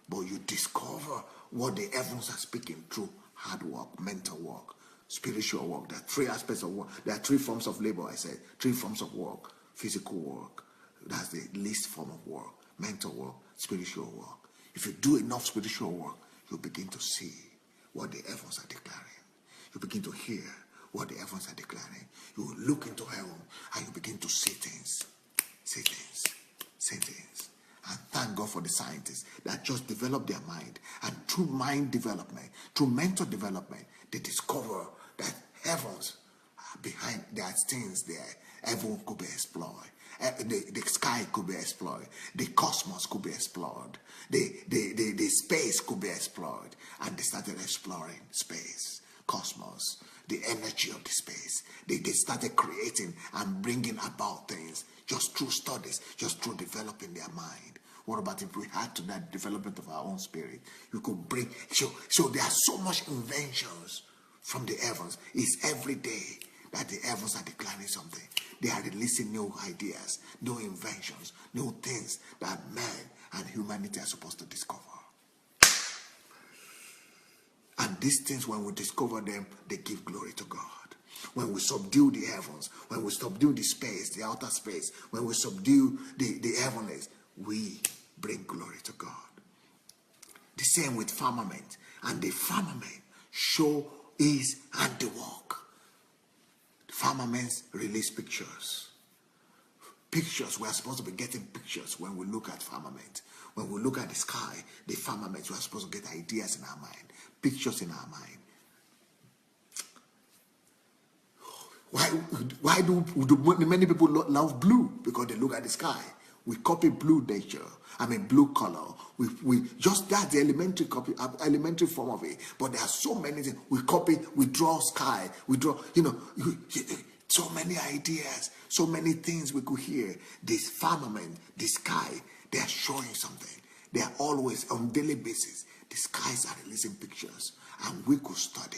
But you discover what the heavens are speaking through hard work, mental work. spiritual work. There are three aspects of work. There are three forms of labor, I said. Three forms of work. Physical work. That's the least form of work. Mental work, spiritual work. If you do enough spiritual work, you begin to see what the heavens are declaring. You begin to hear what the heavens are declaring. You will look into heaven and you begin to see things. See things. See things. And thank God for the scientists that just develop their mind. And through mind development, through mental development, they discover that heavens are behind, there are things there. Heaven could be explored. The sky could be explored. The cosmos could be explored. The space could be explored. And they started exploring space, cosmos, the energy of the space. They started creating and bringing about things just through studies, just through developing their mind. What about if we had to that development of our own spirit? You could bring, so there are so much inventions from the heavens. It's every day that the heavens are declaring something. They are releasing new ideas, new inventions, new things that man and humanity are supposed to discover. And these things, when we discover them, they give glory to God. When we subdue the heavens, when we subdue the space, the outer space, when we subdue the heavens, we bring glory to God. The same with firmament. And the firmament show his handiwork. Firmaments release pictures. Pictures, we are supposed to be getting pictures when we look at firmament. When we look at the sky, the firmament, we are supposed to get ideas in our mind, pictures in our mind. Why do many people love blue? Because they look at the sky. We copy blue nature. Blue color. We just, that's the elementary form of it. But there are so many things. We copy, we draw sky. We draw, so many ideas, so many things we could hear. This firmament, the sky, they are showing something. They are always on daily basis. The skies are releasing pictures. And we could study.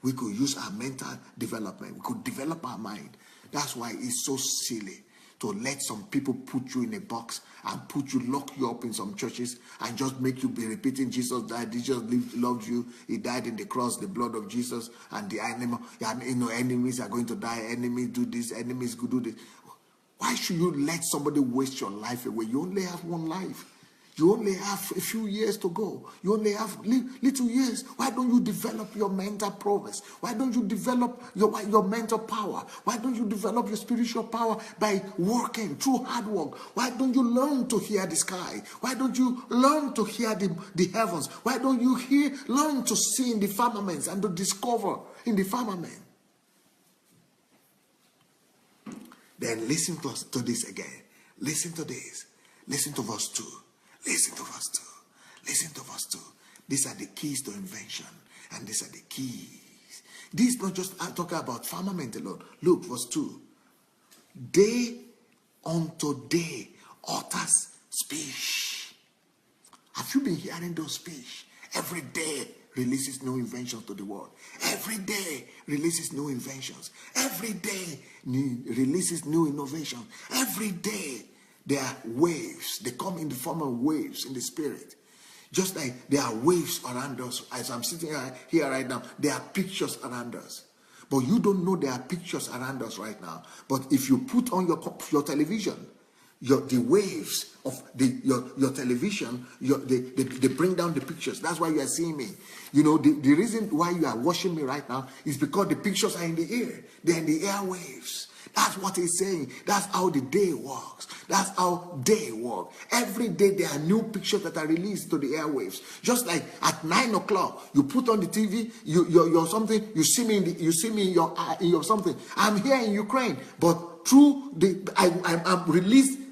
We could use our mental development. We could develop our mind. That's why it's so silly to let some people put you in a box and lock you up in some churches and just make you be repeating Jesus died, Jesus loved you, he died in the cross, the blood of Jesus, and the enemies are going to die, enemies do this, enemies could do this. Why should you let somebody waste your life away? You only have one life. You only have a few years to go. You only have little years. Why don't you develop your mental prowess? Why don't you develop your mental power? Why don't you develop your spiritual power by working through hard work? Why don't you learn to hear the sky? Why don't you learn to hear the heavens? Why don't you learn to see in the firmaments and to discover in the firmament? Then listen to this again. Listen to this. Listen to verse 2. Listen to verse 2. Listen to verse 2. These are the keys to invention. And these are the keys. This is not just talking about firmament alone. Look, verse 2. Day unto day utters speech. Have you been hearing those speech? Every day releases new inventions to the world. Every day releases new inventions. Every day releases new innovations. Every day there are waves. They come in the form of waves in the spirit. Just like there are waves around us. As I'm sitting here right now, there are pictures around us. But you don't know there are pictures around us right now. But if you put on your television, the waves of your television, they bring down the pictures. That's why you are seeing me. The reason why you are watching me right now is because the pictures are in the air. They're in the airwaves. That's what he's saying. That's how the day works. That's how day works. Every day there are new pictures that are released to the airwaves. Just like at 9 o'clock, you put on the TV, you're something, you see me in your something. I'm here in Ukraine, but through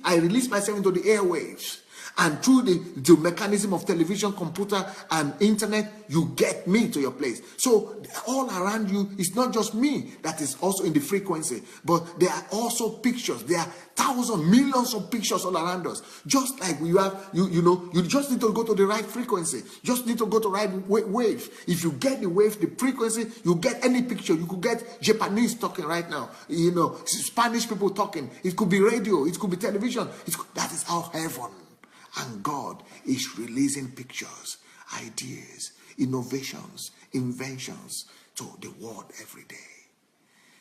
I release myself into the airwaves. And through the mechanism of television, computer, and internet, you get me to your place. So all around you, it's not just me that is also in the frequency, but there are also pictures. There are thousands, millions of pictures all around us. Just like you just need to go to the right frequency. Just need to go to the right wave. If you get the wave, the frequency, you get any picture. You could get Japanese talking right now. Spanish people talking. It could be radio. It could be television. That is how heaven and God is releasing pictures, ideas, innovations, inventions to the word every day.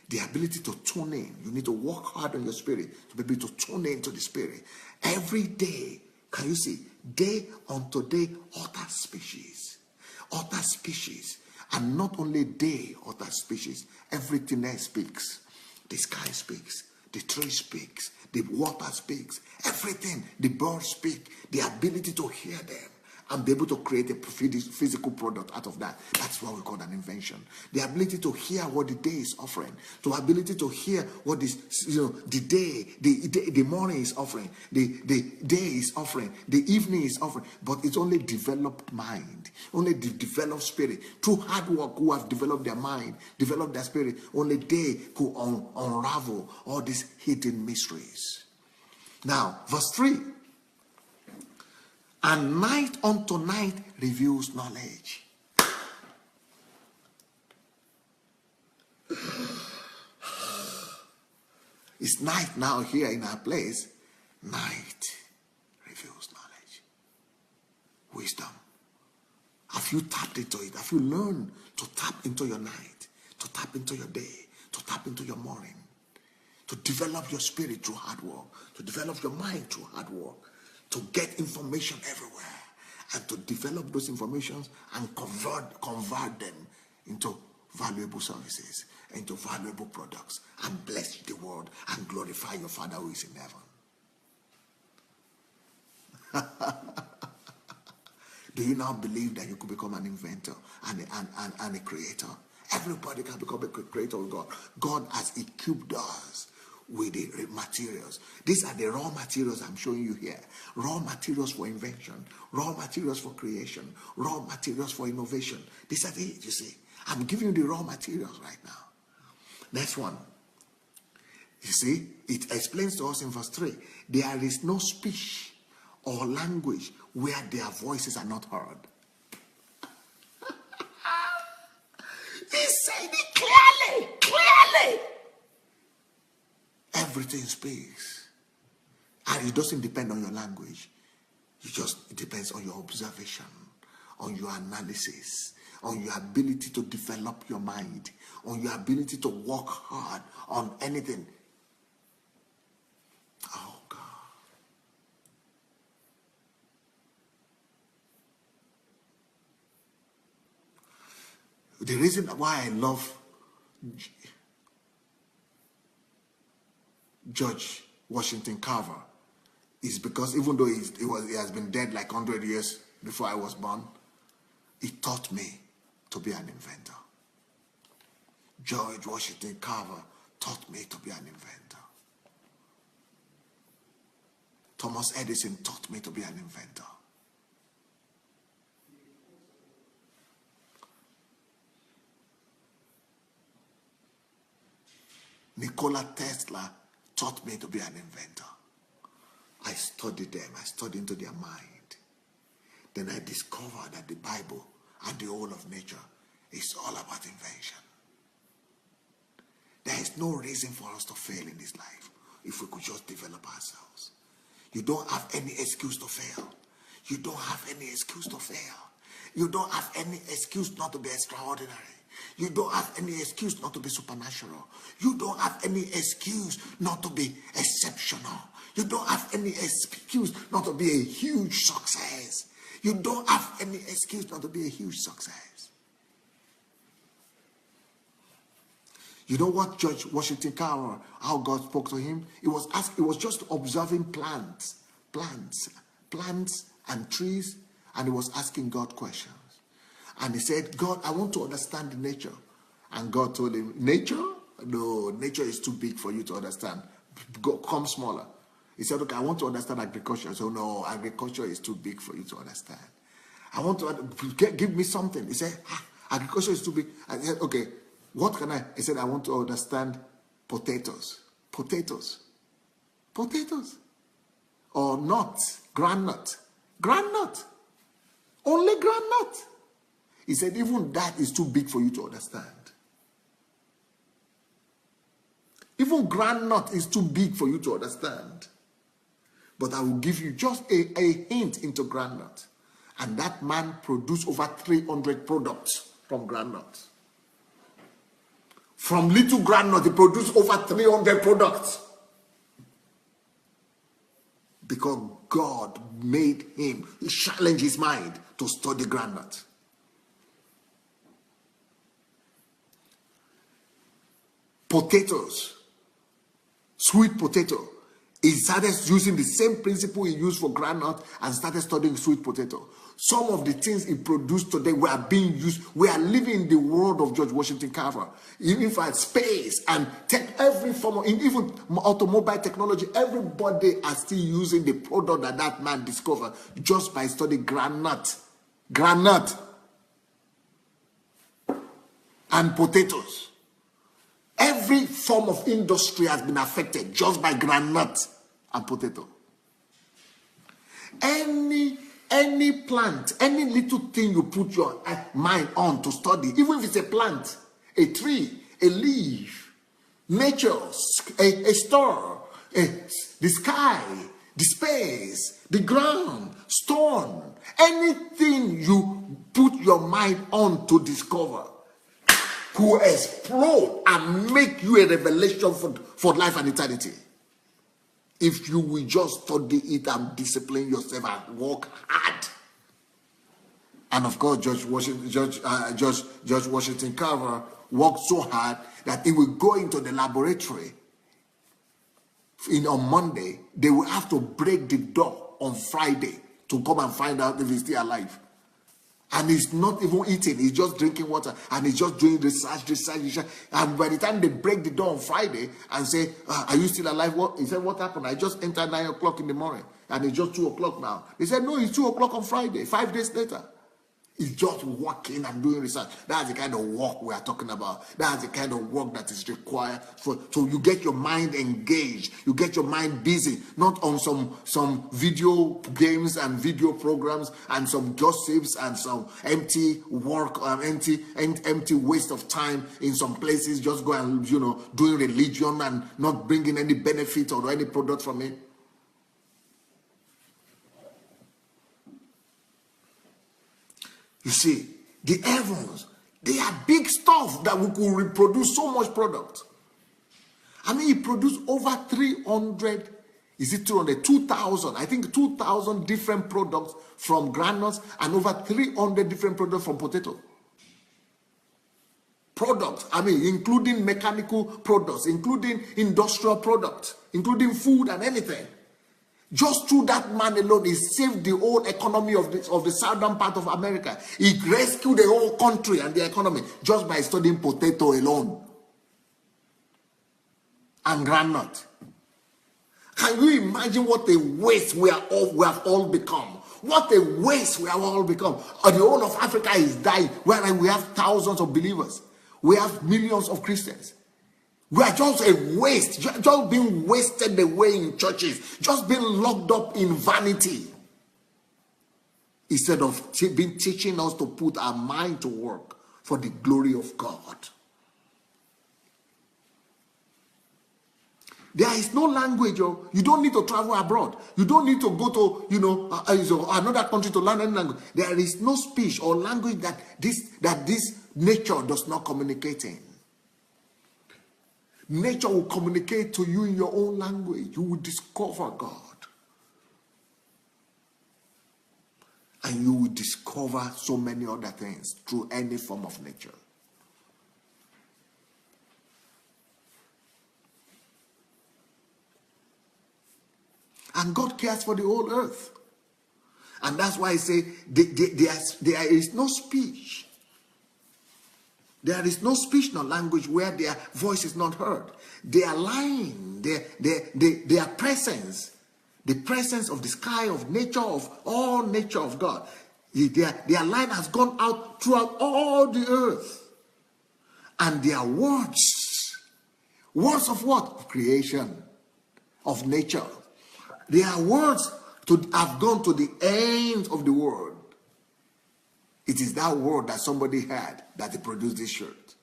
The ability to tune in. You need to work hard on your spirit to be able to tune in to the spirit. Every day, can you see? Day unto day, other species. Other species. And not only day, other species. Everything else speaks. The sky speaks. The tree speaks. The water speaks. Everything. The birds speak. The ability to hear them and be able to create a physical product out of that. That's what we call an invention. The ability to hear what the day is offering. The ability to hear what is, the day, the morning is offering. The day is offering. The evening is offering. But it's only developed mind. Only the developed spirit. Through hard work, who have developed their mind, developed their spirit. Only they could unravel all these hidden mysteries. Now, verse 3. And night unto night reveals knowledge. It's night now here in our place. Night reveals knowledge. Wisdom. Have you tapped into it? Have you learned to tap into your night? To tap into your day? To tap into your morning? To develop your spirit through hard work? To develop your mind through hard work? To get information everywhere and to develop those informations and convert them into valuable services, into valuable products, and bless the world and glorify your Father who is in heaven. Do you now believe that you could become an inventor and a creator? Everybody can become a creator with God. God has equipped us with the materials. These are the raw materials I'm showing you here. Raw materials for invention, raw materials for creation, raw materials for innovation. These are it, you see. I'm giving you the raw materials right now. Next one. You see, it explains to us in verse 3. There is no speech or language where their voices are not heard. He said it clearly. Everything speaks. And it doesn't depend on your language. It depends on your observation, on your analysis, on your ability to develop your mind, on your ability to work hard on anything. Oh, God. The reason why I love George Washington Carver is because even though he has been dead like 100 years before I was born, he taught me to be an inventor. George Washington Carver taught me to be an inventor. Thomas Edison taught me to be an inventor. Nikola Tesla taught me to be an inventor. I studied them. I studied into their mind. Then I discovered that the Bible and the whole of nature is all about invention. There is no reason for us to fail in this life if we could just develop ourselves. You don't have any excuse to fail. You don't have any excuse to fail. You don't have any excuse not to be extraordinary. You don't have any excuse not to be supernatural. You don't have any excuse not to be exceptional. You don't have any excuse not to be a huge success. You don't have any excuse not to be a huge success. You know what George Washington Carver, how God spoke to him? He was just observing plants and trees, and he was asking God questions. And he said, God, I want to understand the nature. And God told him, nature? No, nature is too big for you to understand. Come smaller. He said, okay, I want to understand agriculture. So no, agriculture is too big for you to understand. I want to, give me something. He said, agriculture is too big. I said, okay, what can I? He said, I want to understand potatoes. Potatoes. Or nuts. Groundnut. Only groundnut. He said, even that is too big for you to understand. Even groundnut is too big for you to understand. But I will give you just a hint into groundnut. And that man produced over 300 products from groundnut. From little groundnut, he produced over 300 products. Because God made him, he challenged his mind to study groundnut. Potatoes, sweet potato. He started using the same principle he used for groundnut and started studying sweet potato. Some of the things he produced today were being used. We are living in the world of George Washington Carver. Even for space and tech, every form of, even automobile technology, everybody are still using the product that that man discovered just by studying groundnut. Groundnut and potatoes. Every form of industry has been affected just by groundnut and potato. Any plant, any little thing you put your mind on to study, even if it's a plant, a tree, a leaf, nature, a star, the sky, the space, the ground, stone, anything you put your mind on to discover will explode and make you a revelation for life and eternity. If you will just study it and discipline yourself and work hard. And of course, George Washington Carver worked so hard that he will go into the laboratory on Monday. They will have to break the door on Friday to come and find out if he's still alive. And he's not even eating, he's just drinking water, and he's just doing research. And by the time they break the door on Friday and say, are you still alive? He said, what happened? I just entered 9 o'clock in the morning, and it's just 2 o'clock now. They said, no, it's 2 o'clock on Friday, 5 days later. It's just working and doing research. That's the kind of work we are talking about. That's the kind of work that is required so you get your mind engaged, you get your mind busy, not on some video games and video programs and some gossips and some empty work, empty waste of time in some places. Just go and doing religion and not bringing any benefit or any product from it. You see, the heavens, they are big stuff that we could reproduce so much product. I mean, he produced over 300, is it 200? 2,000, I think 2,000 different products from granules and over 300 different products from potato. Products, I mean, including mechanical products, including industrial products, including food and anything. Just through that man alone, he saved the whole economy of the southern part of America. He rescued the whole country and the economy just by studying potato alone. And groundnut. Can you imagine what a waste we have all become? What a waste we have all become. The whole of Africa is dying, where we have thousands of believers. We have millions of Christians. We are just a waste, just being wasted away in churches, just being locked up in vanity. Instead of being teaching us to put our mind to work for the glory of God. There is no language. You don't need to travel abroad. You don't need to go to another country to learn any language. There is no speech or language that this nature does not communicate in. Nature will communicate to you in your own language. You will discover God. And you will discover so many other things through any form of nature. And God cares for the whole earth. And that's why I say there is no speech. There is no speech nor language where their voice is not heard. They are lying. Their presence, the presence of the sky, of nature, of all nature of God, their line has gone out throughout all the earth. And their words of what? Of creation, of nature. Their words have gone to the ends of the world. It is that word that somebody had that he produced this shirt.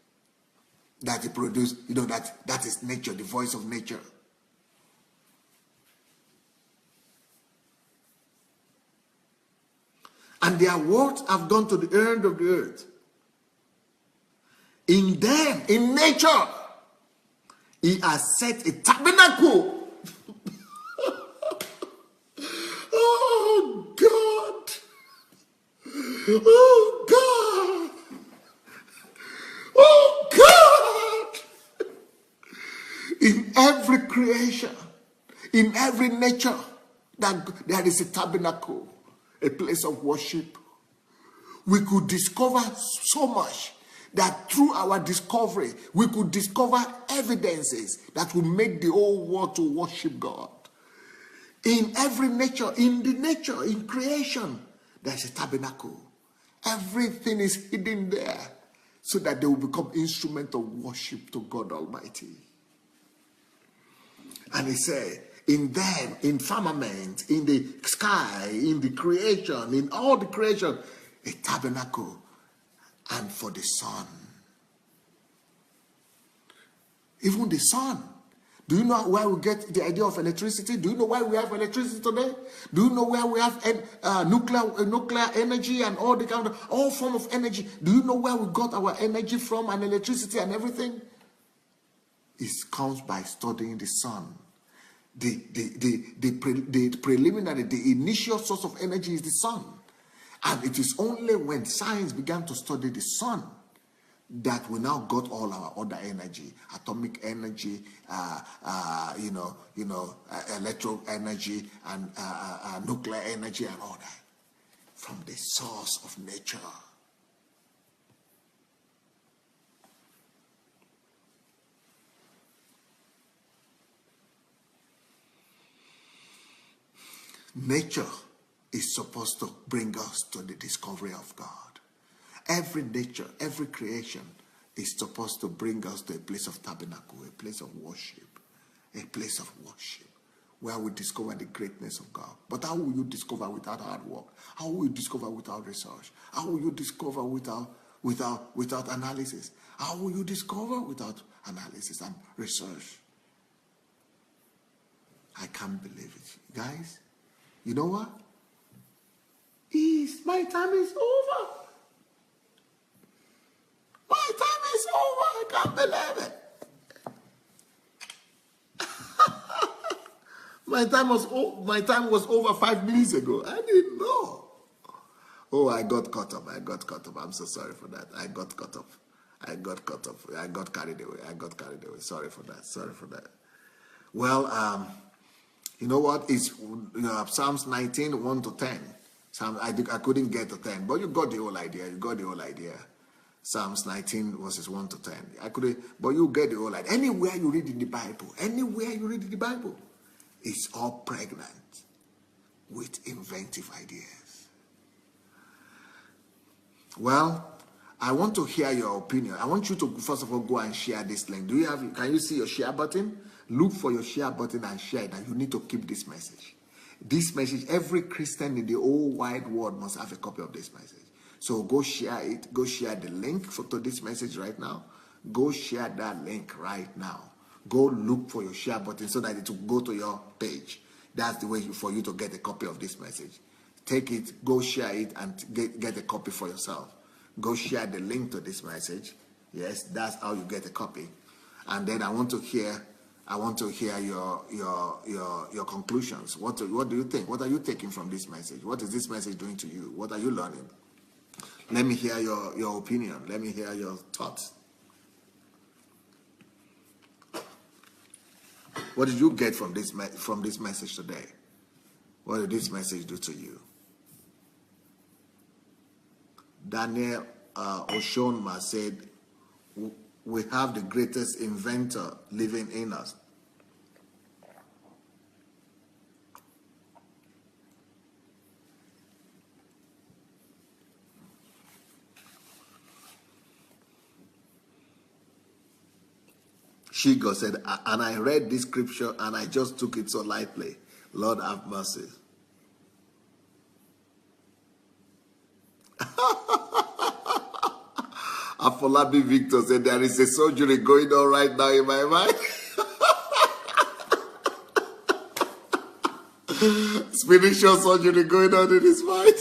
That he produced, that is nature, the voice of nature. And their words have gone to the end of the earth. In them, in nature, he has set a tabernacle. Oh God. Oh God. Oh God. In every creation, in every nature, that there is a tabernacle, a place of worship. We could discover so much that through our discovery, we could discover evidences that will make the whole world to worship God. In every nature, in creation, there's a tabernacle. Everything is hidden there so that they will become instrument of worship to God Almighty. And he said, in them, in firmament, in the sky, in the creation, in all the creation, a tabernacle, and for the sun. Even the sun. Do you know where we get the idea of electricity? Do you know why we have electricity today? Do you know where we have nuclear energy and all the kind of all form of energy? Do you know where we got our energy from and electricity and everything? It comes by studying the sun. The preliminary, the initial source of energy is the sun. And it is only when science began to study the sun that we now got all our other energy, atomic energy, electro energy, and nuclear energy, and all that from the source of nature. Nature is supposed to bring us to the discovery of God. Every nature, every creation is supposed to bring us to a place of tabernacle, a place of worship, where we discover the greatness of God. But how will you discover without hard work? How will you discover without research? How will you discover without analysis? How will you discover without analysis and research? I can't believe it. Guys, you know what? My time is over. My time is over. I can't believe it. My time was over 5 minutes ago. I didn't know. Oh, I got caught up. I'm so sorry for that. I got caught up. I got carried away. Sorry for that. Well, you know what? It's Psalms 19, 1 to 10. I couldn't get to 10, but you got the whole idea. Psalms 19 verses 1 to 10. I couldn't, but you get the whole idea. Anywhere you read in the Bible, it's all pregnant with inventive ideas. Well, I want to hear your opinion. I want you to first of all go and share this link. Can you see your share button? Look for your share button and share it. And you need to keep this message. This message, every Christian in the whole wide world must have a copy of this message. So go share it. Go share the link to this message right now. Go share that link right now. Go look for your share button so that it will go to your page. That's the way for you to get a copy of this message. Take it, go share it, and get a copy for yourself. Go share the link to this message. Yes, that's how you get a copy. And then I want to hear your conclusions. What do you think? What are you taking from this message? What is this message doing to you? What are you learning? Let me hear your opinion. Let me hear your thoughts. What did you get from this message today? What did this message do to you? Daniel Oshonma said, we have the greatest inventor living in us. Shigo said, and I read this scripture and I just took it so lightly. Lord have mercy. Afolabi Victor said, there is a surgery going on right now in my mind. Spiritual surgery going on in his mind.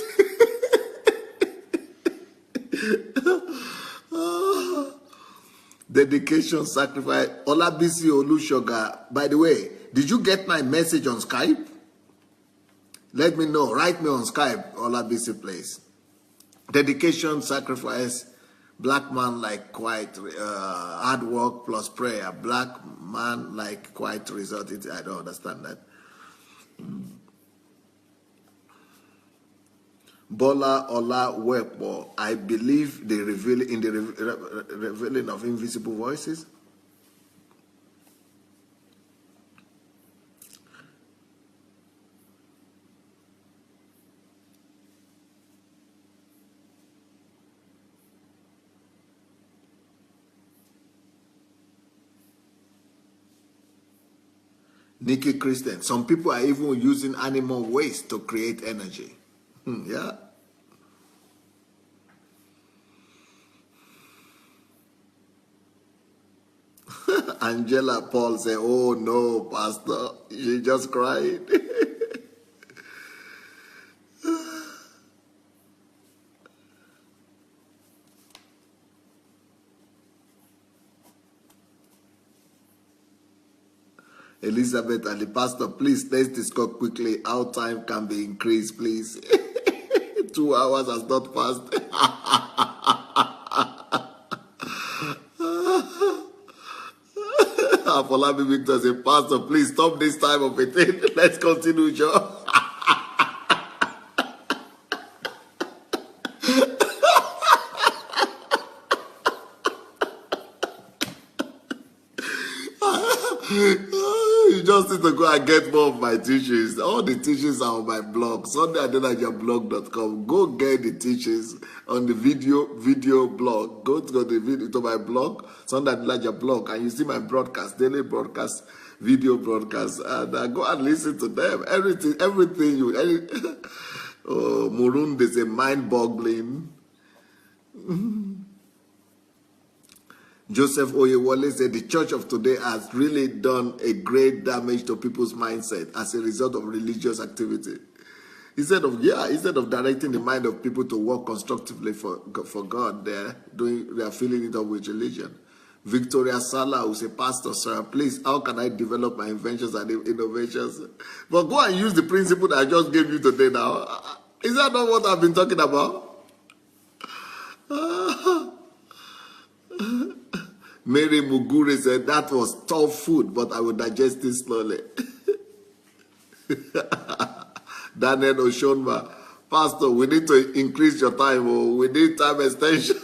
Dedication, sacrifice. Olabisi Olushoga. By the way, did you get my message on Skype? Let me know. Write me on Skype, Olabisi, please. Dedication, sacrifice. Black man like quiet, hard work plus prayer. Black man like quiet result. I don't understand that. Bola Ola Wepo. I believe they reveal in the revealing of invisible voices. Nikki Christian. Some people are even using animal waste to create energy. Yeah. Angela Paul said, oh no, Pastor. She just cried. Elizabeth Ali, Pastor, please, let's discuss quickly how time can be increased, please. 2 hours has not passed. Afolabi Victor said, Pastor, please stop this time of a thing. Let's continue, Joe. You just need to go and get more of my teachings. All the teachings are on my blog, SundayAdenajablog.com. Go get the teachings on the video blog. Go to the video to my blog, Sunday Adenaja blog, and you see my broadcast, daily broadcast, video broadcast, and go and listen to them. Everything you. Oh, Murun, there's a mind-boggling. Joseph Oyewole said the church of today has really done a great damage to people's mindset as a result of religious activity. Instead of directing the mind of people to work constructively for God, they are filling it up with religion. Victoria Sala, who's a pastor, sir, please, how can I develop my inventions and innovations? But go and use the principle that I just gave you today now. Is that not what I've been talking about? Mary Mugure said, that was tough food, but I will digest it slowly. Daniel Oshonma, Pastor, we need to increase your time, or we need time extension.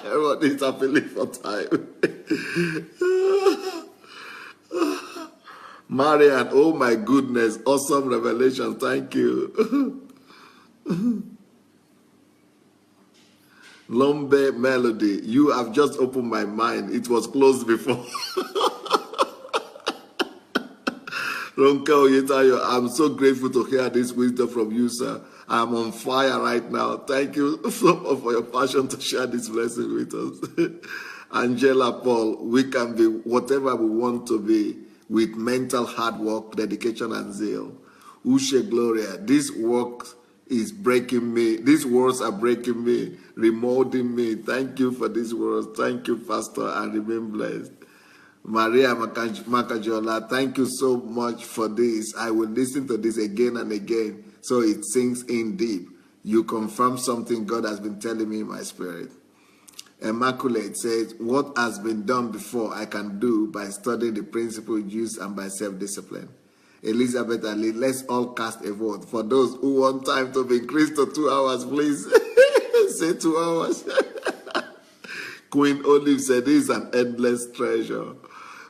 Everyone is appealing for time. Marian, oh my goodness, awesome revelation, thank you. Lombe Melody, you have just opened my mind. It was closed before. Ronke Oyetayo, I'm so grateful to hear this wisdom from you, sir. I'm on fire right now. Thank you so much for your passion to share this blessing with us. Angela Paul, we can be whatever we want to be with mental hard work, dedication, and zeal. Ushe Gloria, this work is breaking me. These words are breaking me, remolding me. Thank you for these words. Thank you, Pastor, and remain blessed. Maria Makajola, thank you so much for this. I will listen to this again and again so it sinks in deep. You confirm something God has been telling me in my spirit. Immaculate says, what has been done before I can do by studying the principle used and by self-discipline. Elizabeth Ali, let's all cast a vote. For those who want time to be increased to 2 hours, please say 2 hours. Queen Olive said, this is an endless treasure.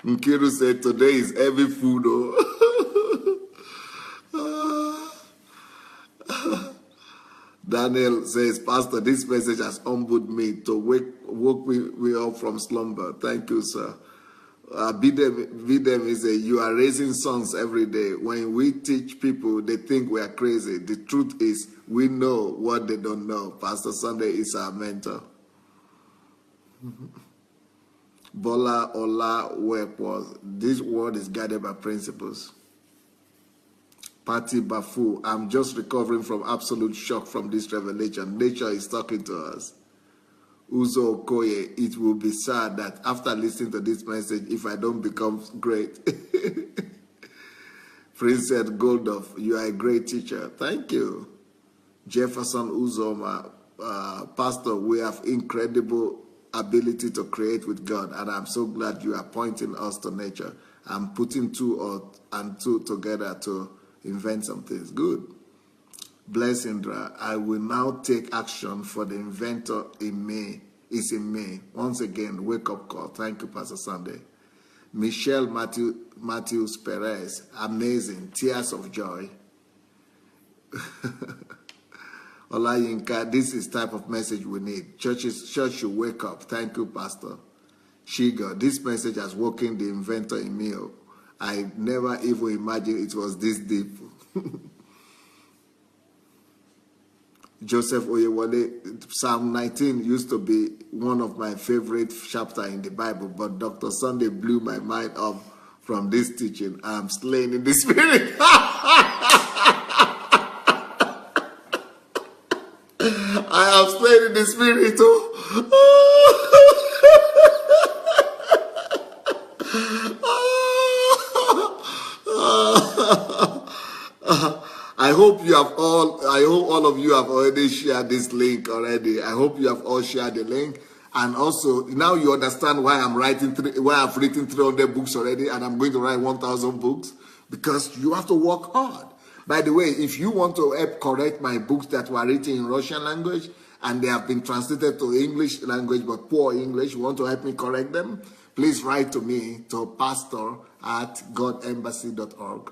Nkiru said, today is heavy food. Daniel says, Pastor, this message has humbled me to woke me up from slumber. Thank you, sir. Bidem is you are raising sons every day. When we teach people, they think we are crazy. The truth is, we know what they don't know. Pastor Sunday is our mentor. Bola Ola Wepos. This word is guided by principles. Patti Bafu, I'm just recovering from absolute shock from this revelation. Nature is talking to us. Uzo Okoye, it will be sad that after listening to this message, if I don't become great. Princess Goldoff, you are a great teacher. Thank you. Jefferson Uzoma, Pastor, we have incredible ability to create with God, and I'm so glad you are pointing us to nature. I'm putting two and two together to invent some things. Good. Bless Indra. I will now take action for the inventor in me. Is in me. Once again, wake up call. Thank you, Pastor Sunday. Michelle Matthews Perez. Amazing. Tears of joy. Olayinka, this is type of message we need. Church should wake up. Thank you, Pastor. Shiga, this message has woken the inventor in me. I never even imagined it was this deep. Joseph Oyewale, Psalm 19 used to be one of my favorite chapters in the Bible, but Dr. Sunday blew my mind up from this teaching. I'm slain in the spirit. I am slain in the spirit too. I hope all of you have already shared this link already. I hope you have all shared the link. And also, now you understand why I've written 300 books already, and I'm going to write 1,000 books, because you have to work hard. By the way, if you want to help correct my books that were written in Russian language, and they have been translated to English language, but poor English, you want to help me correct them, please write to me, to pastor@godembassy.org.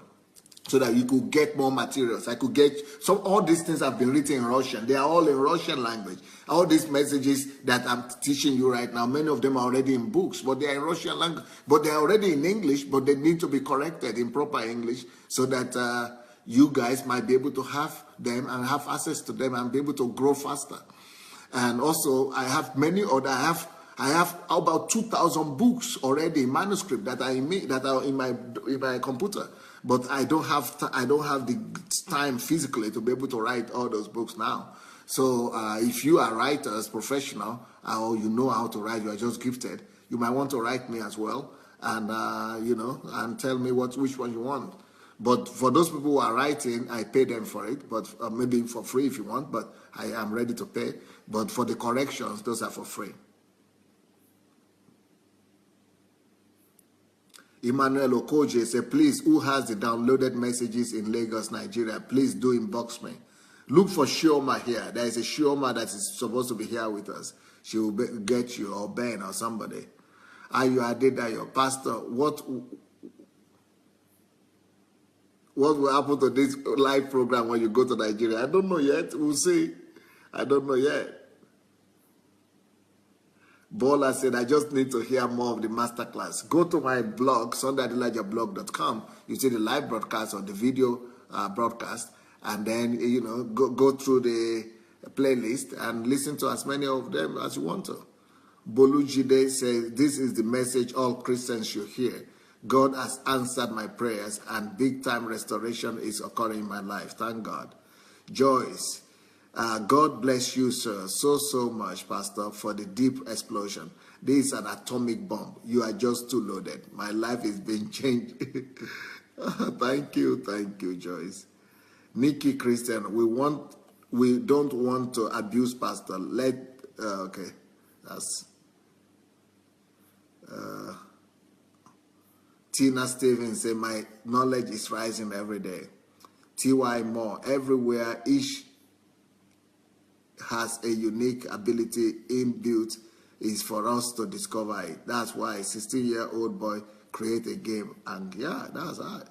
So that you could get more materials. I could get all these things have been written in Russian. They are all in Russian language. All these messages that I'm teaching you right now, many of them are already in books, but they are in Russian language. But they are already in English, but they need to be corrected in proper English so that you guys might be able to have them and have access to them and be able to grow faster. And also, I have many other. I have about 2,000 books already in manuscript that are in my computer. But I don't have the time physically to be able to write all those books now. So if you are writers, professional, or you know how to write, you are just gifted, you might want to write me as well, and and tell me which one you want. But for those people who are writing, I pay them for it, but maybe for free if you want. But I am ready to pay. But for the corrections, those are for free. Emmanuel Okoje said, please, who has the downloaded messages in Lagos, Nigeria? Please do inbox me. Look for Shioma here. There is a Shioma that is supposed to be here with us. She will get you, or Ben, or somebody. Ayu Adedayo, Pastor, what will happen to this live program when you go to Nigeria? I don't know yet. We'll see. I don't know yet. Bola said, I just need to hear more of the masterclass. Go to my blog, sundayadelajablog.com. You see the live broadcast or the video broadcast, and then, go through the playlist and listen to as many of them as you want to. Bolujide says, this is the message all Christians should hear. God has answered my prayers, and big-time restoration is occurring in my life. Thank God. Joyce, God bless you, sir, so much, Pastor, for the deep explosion. This is an atomic bomb. You are just too loaded. My life is being changed. Thank you, Joyce. Nikki Christian, we don't want to abuse Pastor. Okay, that's Tina Stevens say, my knowledge is rising every day. T.Y. Moore, everywhere each has a unique ability inbuilt is for us to discover it. That's why a 16-year-old boy create a game. And yeah, that's right.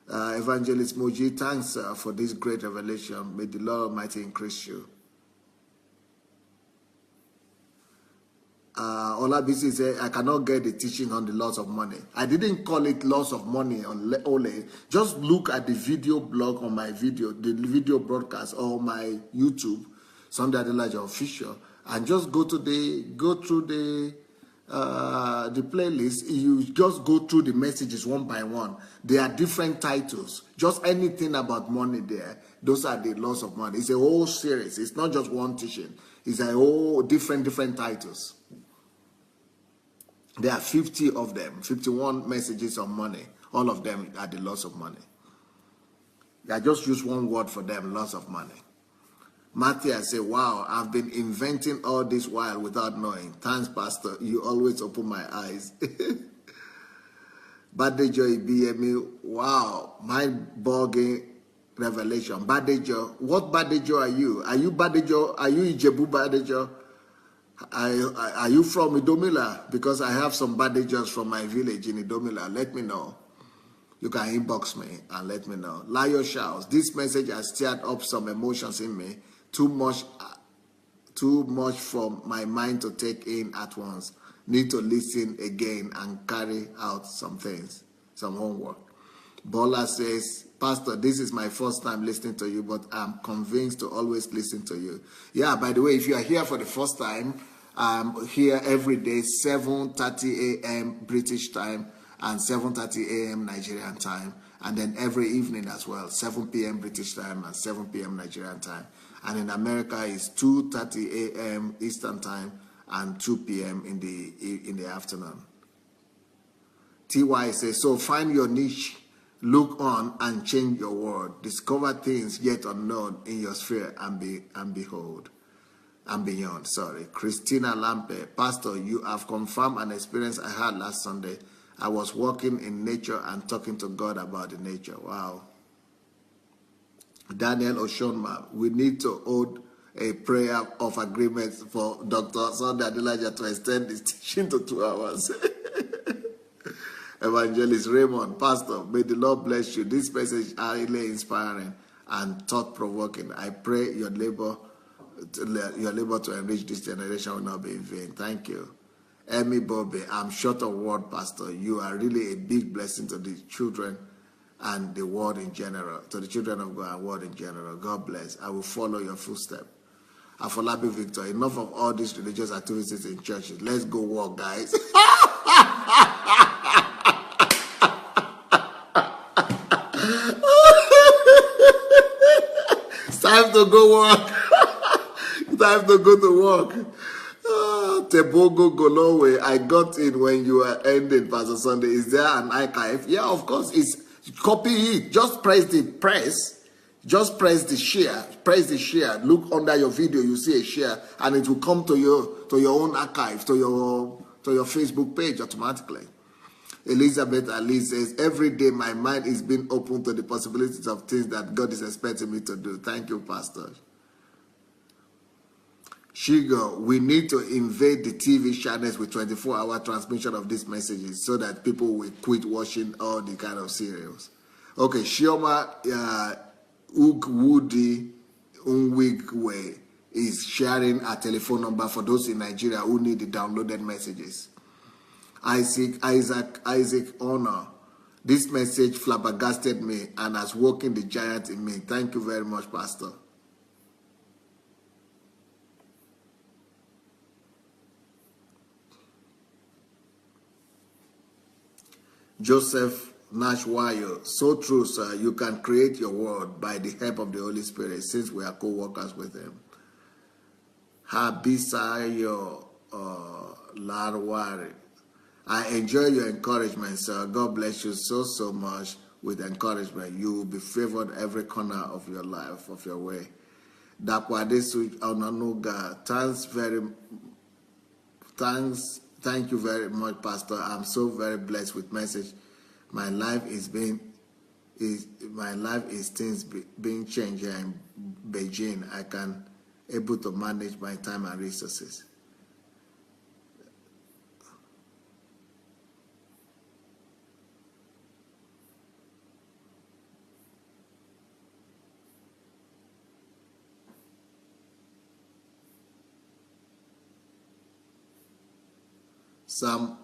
Evangelist Moji, thanks for this great revelation. May the Lord Almighty increase you. Olabisi said, I cannot get the teaching on the loss of money. I didn't call it loss of money on Ole. Just look at the video blog on my video, the video broadcast, or my YouTube, Sunday Adelaja Official, and just go through the playlist. You just go through the messages one by one. There are different titles. Just anything about money there. Those are the loss of money. It's a whole series. It's not just one teaching. It's a whole different titles. There are 50 of them, 51 messages on money. All of them are the loss of money. I just use one word for them, loss of money. Matthias say, wow, I've been inventing all this while without knowing. Thanks, Pastor. You always open my eyes. Badejo BME, wow, mind-boggling revelation. Badejo, what Badejo are you? Are you Badejo? Are you Ijebu Badejo? Are you from Idomila? Because I have some Badejos from my village in Idomila. Let me know. You can inbox me and let me know. Layo shouts, this message has stirred up some emotions in me. Too much from my mind to take in at once. Need to listen again and carry out some things, some homework. Bola says, Pastor, this is my first time listening to you, but I'm convinced to always listen to you. Yeah, by the way, if you are here for the first time, I'm here every day, 7:30 a.m. British time and 7:30 a.m. Nigerian time. And then every evening as well, 7 p.m. British time and 7 p.m. Nigerian time. And in America, it's 2:30 a.m. Eastern time and 2 p.m. in the afternoon. TY says, so find your niche, look on and change your world. Discover things yet unknown in your sphere and behold. And beyond, sorry. Christina Lampe, Pastor, you have confirmed an experience I had last Sunday. I was walking in nature and talking to God about the nature. Wow. Daniel Oshonma, we need to hold a prayer of agreement for Dr. Sunday Adelaja to extend this teaching to 2 hours. Evangelist Raymond, Pastor, may the Lord bless you. This message is highly inspiring and thought-provoking. I pray your labor to enrich this generation will not be in vain. Thank you. Emmy Bobby, I'm short of word, Pastor. You are really a big blessing to the children and the world in general, to the children of God and world in general. God bless. I will follow your footsteps. Afolabi Victor, enough of all these religious activities in churches. Let's go walk, guys. It's time to go work. It's time to go to work. Tebogo Golowe, I got in when you were ending, Pastor Sunday. Is there an archive? Yeah, of course. It's copy it. Just press the share. Press the share. Look under your video, you see a share, and it will come to your own archive, to your Facebook page automatically. Elizabeth Ali says, every day my mind is being open to the possibilities of things that God is expecting me to do. Thank you, Pastor. Shigo, we need to invade the TV channels with 24-hour transmission of these messages so that people will quit watching all the kind of serials. Okay, Shioma Ugwudi Unwigwe is sharing a telephone number for those in Nigeria who need the downloaded messages. Isaac Honor, this message flabbergasted me and has woken the giant in me. Thank you very much, Pastor. Joseph Nashwayo, so true, sir. You can create your world by the help of the Holy Spirit, since we are co-workers with Him. Habisayo Larwari, I enjoy your encouragement, sir. God bless you so much with encouragement. You will be favored every corner of your life, of your way. Dakwadesu Onanuga, thank you very much, Pastor. I'm so very blessed with message. My life is things being changed here in Beijing. I can able to manage my time and resources. Sam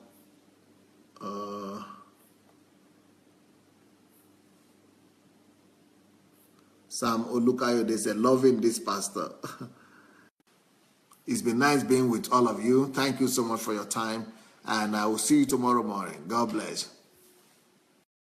Olukayo, they say, loving this pastor. It's been nice being with all of you. Thank you so much for your time, and I will see you tomorrow morning. God bless.